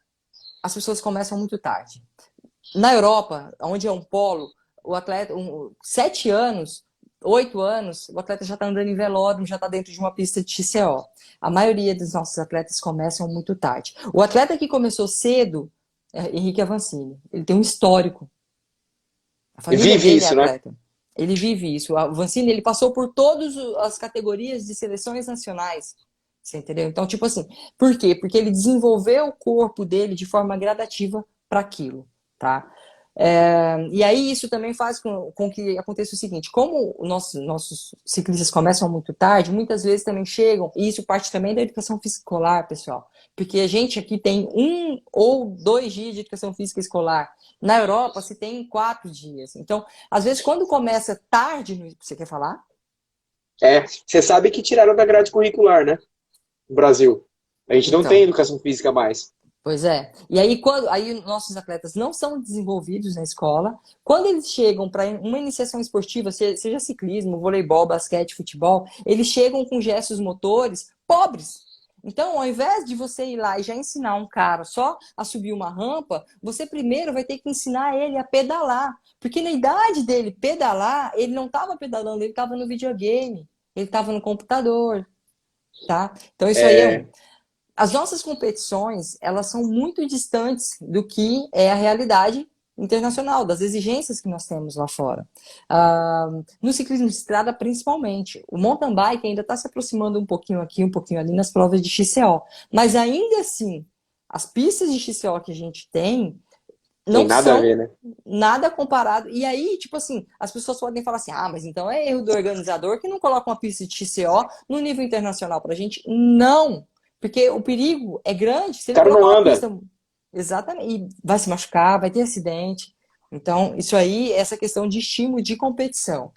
as pessoas começam muito tarde. Na Europa, onde é um polo, o atleta, 7 anos, 8 anos, o atleta já está andando em velódromo, já está dentro de uma pista de XCO. A maioria dos nossos atletas começam muito tarde. O atleta que começou cedo é Henrique Avancini. Ele tem um histórico. A família
Vive
dele é
isso, né?
atleta. Ele vive isso. O Avancini, ele passou por todas as categorias de seleções nacionais. Você entendeu? Então, tipo assim, por quê? Porque ele desenvolveu o corpo dele de forma gradativa para aquilo, tá? E aí isso também faz com que aconteça o seguinte, como nossos ciclistas começam muito tarde, muitas vezes também chegam, e isso parte também da educação física escolar, pessoal, porque a gente aqui tem 1 ou 2 dias de educação física escolar. Na Europa, se tem 4 dias. Então, às vezes, quando começa tarde, você quer falar?
Você sabe que tiraram da grade curricular, né? No Brasil. A gente não tem
Então,
educação física mais.
pois é. E aí, aí nossos atletas não são desenvolvidos na escola. Quando eles chegam para uma iniciação esportiva, seja ciclismo, voleibol, basquete, futebol, eles chegam com gestos motores pobres. Então, ao invés de você ir lá e já ensinar um cara só a subir uma rampa, você primeiro vai ter que ensinar ele a pedalar. Porque na idade dele pedalar, ele não estava pedalando, ele estava no videogame, ele estava no computador, tá? Então, isso aí é um.
É,
As nossas competições, elas são muito distantes do que é a realidade internacional, das exigências que nós temos lá fora. No ciclismo de estrada, principalmente. O mountain bike ainda está se aproximando um pouquinho aqui, um pouquinho ali nas provas de XCO. Mas ainda assim, as pistas de XCO que a gente tem
tem
não
nada a ver,
são
né?
nada comparado. E aí, tipo assim, as pessoas podem falar assim, mas então é erro do organizador que não coloca uma pista de XCO no nível internacional pra gente. Não! Porque o perigo é grande se
O
ele
cara
colocar
não
uma
anda.
pista. Exatamente. E vai se machucar, vai ter acidente. Então, isso aí, essa questão de estímulo de competição.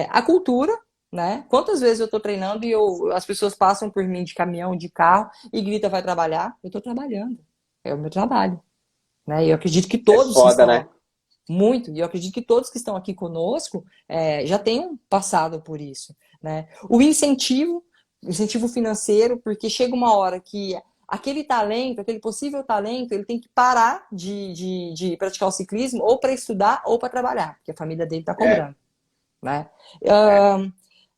A cultura, né? Quantas vezes eu tô treinando e as pessoas passam por mim de caminhão, de carro e grita, vai trabalhar? Eu tô trabalhando. É o meu trabalho. Né? E eu acredito que
É
todos que
foda,
estão
né?
muito, e eu acredito que todos que estão aqui conosco já tenham passado por isso, né? O incentivo financeiro, porque chega uma hora que aquele talento, aquele possível talento, ele tem que parar de praticar o ciclismo ou para estudar ou para trabalhar, porque a família dele está
É,
cobrando, né?
é.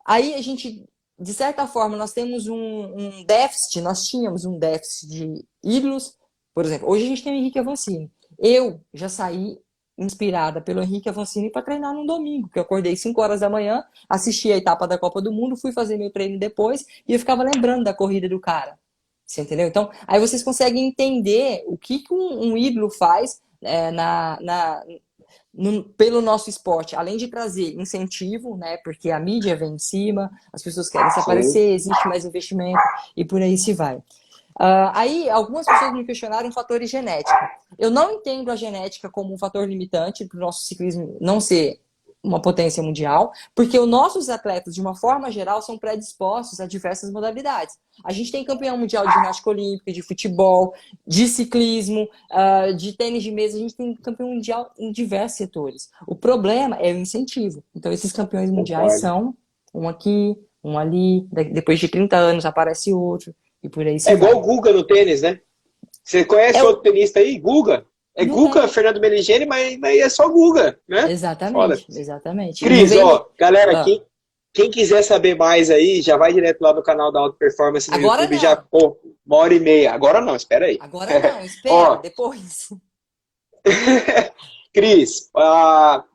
Aí a gente, de certa forma, nós temos um déficit, nós tínhamos um déficit de ídolos, por exemplo, hoje a gente tem o Henrique Avancini. Eu já saí inspirada pelo Henrique Avancini para treinar num domingo, que eu acordei 5 horas da manhã, assisti a etapa da Copa do Mundo, fui fazer meu treino depois e eu ficava lembrando da corrida do cara. Você entendeu? Então, aí vocês conseguem entender o que um ídolo faz pelo nosso esporte, além de trazer incentivo, né, porque a mídia vem em cima, as pessoas querem se
Sim.
aparecer, existe mais investimento e por aí se vai. Aí, algumas pessoas me questionaram fatores genéticos. Eu não entendo a genética como um fator limitante para o nosso ciclismo não ser uma potência mundial, porque os nossos atletas, de uma forma geral, são predispostos a diversas modalidades. A gente tem campeão mundial de ginástica olímpica, de futebol, de ciclismo, de tênis de mesa, a gente tem campeão mundial em diversos setores. O problema é o incentivo. Então, esses campeões mundiais
Concordo.
são um aqui, um ali, depois de 30 anos aparece outro, e por aí
É
se
igual o
vai.
Guga no tênis, né? Você
É
conhece
o...
outro tenista aí? Guga? É
Não
Guga,
tem.
Fernando Meligeni, mas é só Guga, né? Foda.
Exatamente, exatamente. E não
Cris,
vem nem.
ó, galera,
Ah,
quem quiser saber mais aí, já vai direto lá no canal da Auto Performance no
agora
YouTube, já,
não.
pô, 1h30. Agora não, espera aí.
Agora não. Espera,
Ó,
depois.
Cris,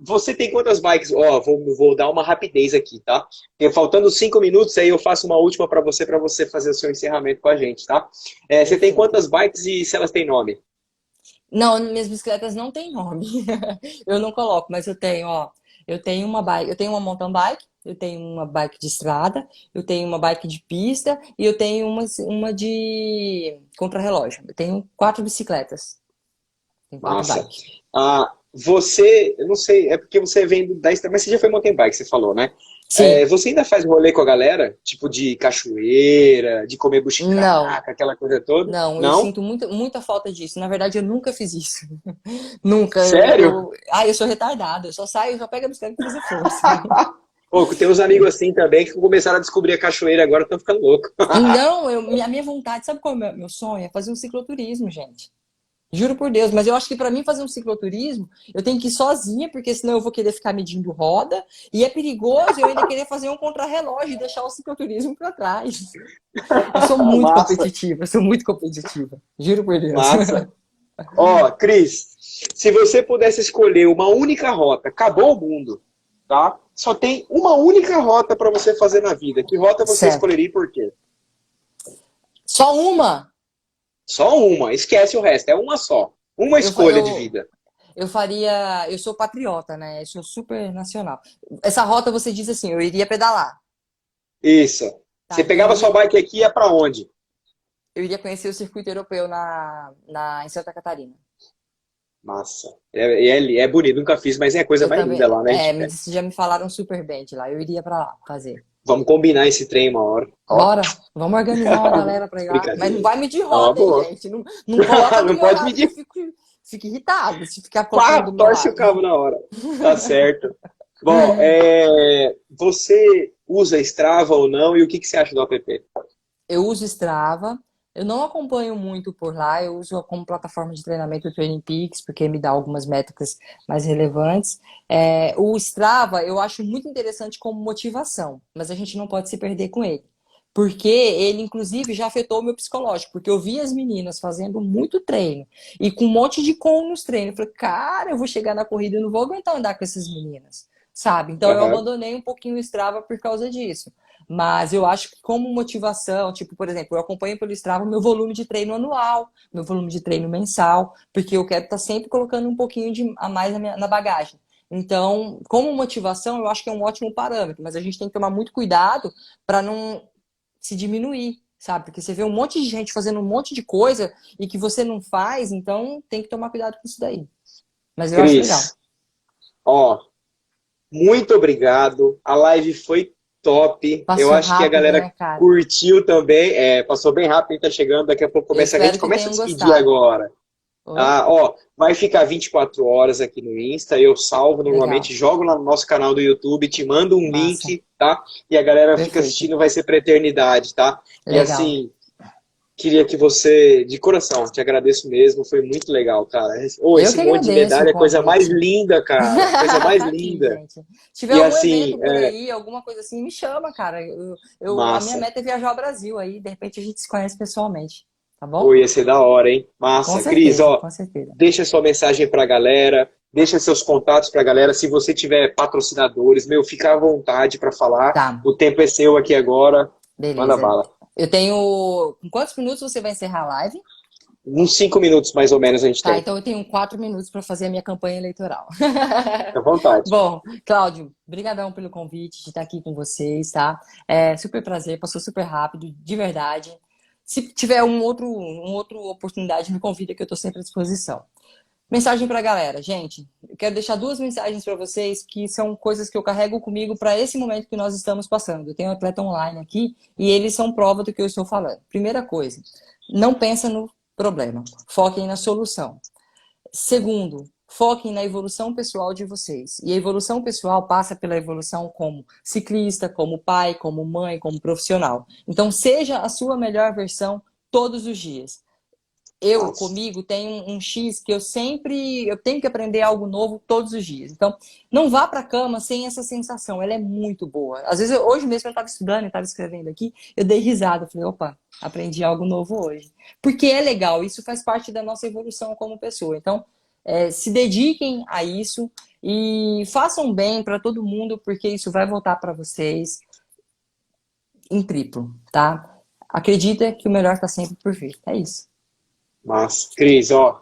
você tem quantas bikes? Ó, vou dar uma rapidez aqui, tá? Porque faltando 5 minutos, aí eu faço uma última para você fazer o seu encerramento com a gente, tá? Você tem
Perfeito.
quantas bikes e se elas têm nome?
Não, minhas bicicletas não têm nome. Eu não coloco, mas eu tenho, ó. Eu tenho uma bike, eu tenho uma mountain bike, eu tenho uma bike de estrada, eu tenho uma bike de pista e eu tenho uma de contrarrelógio. Eu tenho 4 bicicletas. Tenho 4
Massa.
bikes.
Eu não sei, é porque você vem da estrada, mas você já foi mountain bike, você falou, né?
Sim,
Você ainda faz rolê com a galera? Tipo de cachoeira, de comer
não.
buchicraca, aquela coisa toda?
Não, eu
Não?
sinto muita falta disso. Na verdade, eu nunca fiz isso. Nunca.
Sério?
Eu sou retardada. Eu só saio, só pego a bicicleta e fazer força.
Pô, tem uns amigos assim também que começaram a descobrir a cachoeira agora estão ficando loucos.
Não, a minha vontade, sabe qual é o meu sonho? É fazer um cicloturismo, gente. Juro por Deus, mas eu acho que para mim fazer um cicloturismo, eu tenho que ir sozinha, porque senão eu vou querer ficar medindo roda, e é perigoso eu ainda querer fazer um contrarrelógio e deixar o cicloturismo para trás. Eu sou muito
Massa,
competitiva, eu sou muito competitiva. Juro por Deus.
massa. Ó, Cris, se você pudesse escolher uma única rota, acabou o mundo, tá? Só tem uma única rota para você fazer na vida. Que rota você
Certo.
escolheria e por quê?
Só uma.
Só uma, esquece o resto, é uma só. Uma
Eu, fa-
escolha de
eu,
vida.
Eu sou patriota, né? Eu sou super nacional. Essa rota você diz assim, eu iria pedalar.
Isso.
Tá,
Você
então
pegava sua bike aqui e ia pra onde?
eu iria conhecer o circuito europeu em Santa Catarina.
Massa. É bonito, nunca fiz, mas é a coisa
Eu
mais linda
também,
lá, né?
já me falaram super bem de lá. Eu iria pra lá fazer.
Vamos combinar esse trem uma hora. Ó,
Bora, vamos organizar uma galera pra ir lá. Mas não
brincadeira.
vai medir
É uma
roda, hein,
boa.
gente? Não, não coloca do
Não
meu
pode
lado que eu
medir.
fico irritado se ficar
Pá,
colocando do meu
torce o
lado.
cabo na hora. Tá certo. Bom, você usa Strava ou não? E o que que você acha do app?
Eu uso Strava. Eu não acompanho muito por lá. Eu uso como plataforma de treinamento o Training Peaks, porque me dá algumas métricas mais relevantes. O Strava eu acho muito interessante como motivação, mas a gente não pode se perder com ele. Porque ele, inclusive, já afetou o meu psicológico. Porque eu vi as meninas fazendo muito treino e com um monte de com nos treinos. Eu falei, cara, eu vou chegar na corrida e não vou aguentar andar com essas meninas, sabe? Então eu
Aham.
abandonei um pouquinho o Strava por causa disso. Mas eu acho que como motivação, tipo, por exemplo, eu acompanho pelo Strava o meu volume de treino anual, meu volume de treino mensal, porque eu quero estar sempre colocando um pouquinho a mais na bagagem. Então, como motivação, eu acho que é um ótimo parâmetro, mas a gente tem que tomar muito cuidado para não se diminuir, sabe? Porque você vê um monte de gente fazendo um monte de coisa e que você não faz, então tem que tomar cuidado com isso daí. Mas eu acho legal.
Cris, ó, muito obrigado. A live foi top. Eu
Passou
acho que a
rápido,
galera
né, cara?
curtiu também. É, passou bem rápido, a gente tá chegando. Daqui a pouco
Eu
começa. A gente
espero que
começa a
tenham
despedir
gostado.
agora.
Oi?
Ah, ó, vai ficar 24 horas aqui no Insta. Eu salvo
Legal.
normalmente, jogo lá no nosso canal do YouTube, te mando um
Massa.
link, tá? E a galera fica
Perfeito.
assistindo, vai ser pra eternidade, tá? E
Legal.
assim, queria que você, de coração, te agradeço mesmo, foi muito legal, cara. Ô,
Eu
esse
que
monte de
agradeço o
medalha é a coisa mais
convite.
linda, cara. Coisa mais
Tá aqui,
linda.
gente. Se tiver
E
algum
assim,
evento por aí, alguma coisa assim, me chama, cara. A minha
massa.
meta é viajar ao Brasil aí, de repente a gente se conhece pessoalmente, tá
Pô,
bom?
ia ser da hora, hein?
Com
Massa. Cris,
certeza,
ó,
com certeza.
deixa sua mensagem pra galera, deixa seus contatos pra galera. Se você tiver patrocinadores, meu, fica à vontade pra falar.
Tá,
O tempo é seu aqui agora. Manda
beleza.
bala.
Eu tenho. Com quantos minutos você vai encerrar a live?
Uns 5 minutos mais ou menos a gente
Tá,
tem.
então eu tenho 4 minutos para fazer a minha campanha eleitoral.
Fica à vontade.
Bom, Cláudio, brigadão pelo convite de estar aqui com vocês, tá? É super prazer, passou super rápido, de verdade. Se tiver um outro oportunidade, me convida que eu estou sempre à disposição. Mensagem para a galera, gente. Eu quero deixar duas mensagens para vocês que são coisas que eu carrego comigo para esse momento que nós estamos passando. Eu tenho um atleta online aqui e eles são prova do que eu estou falando. Primeira coisa, não pensa no problema, foquem na solução. Segundo, foquem na evolução pessoal de vocês. E a evolução pessoal passa pela evolução como ciclista, como pai, como mãe, como profissional. Então, seja a sua melhor versão todos os dias. Eu,
Massa.
comigo, tenho um X que eu tenho que aprender algo novo todos os dias. Então, não vá para a cama sem essa sensação, ela é muito boa. Às vezes, hoje mesmo eu estava estudando, eu estava escrevendo aqui, eu dei risada, falei, opa, aprendi algo novo hoje. Porque é legal, isso faz parte da nossa evolução como pessoa. Então, se dediquem a isso e façam bem para todo mundo, porque isso vai voltar para vocês em triplo, tá? Acredita que o melhor está sempre por vir. É isso.
Massa. Cris, ó,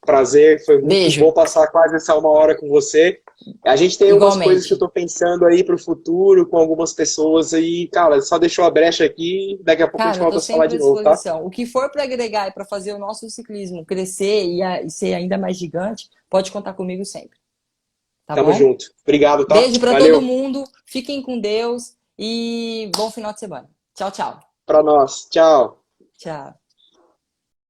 prazer, foi muito
Beijo.
bom passar quase essa 1 hora com você. A gente tem algumas coisas que eu
Igualmente.
tô pensando aí pro futuro com algumas pessoas aí, cara, só deixou a brecha aqui, daqui a pouco a gente
Cara, eu tô
volta a se falar
sempre
de
à
novo, tá?
disposição. O que for para agregar e para fazer o nosso ciclismo crescer e ser ainda mais gigante, pode contar comigo sempre. Tá
Tamo
bom?
junto. Obrigado, tá?
Beijo para todo
Valeu.
mundo. Fiquem com Deus e bom final de semana. Tchau, tchau.
Pra nós. Tchau.
Tchau.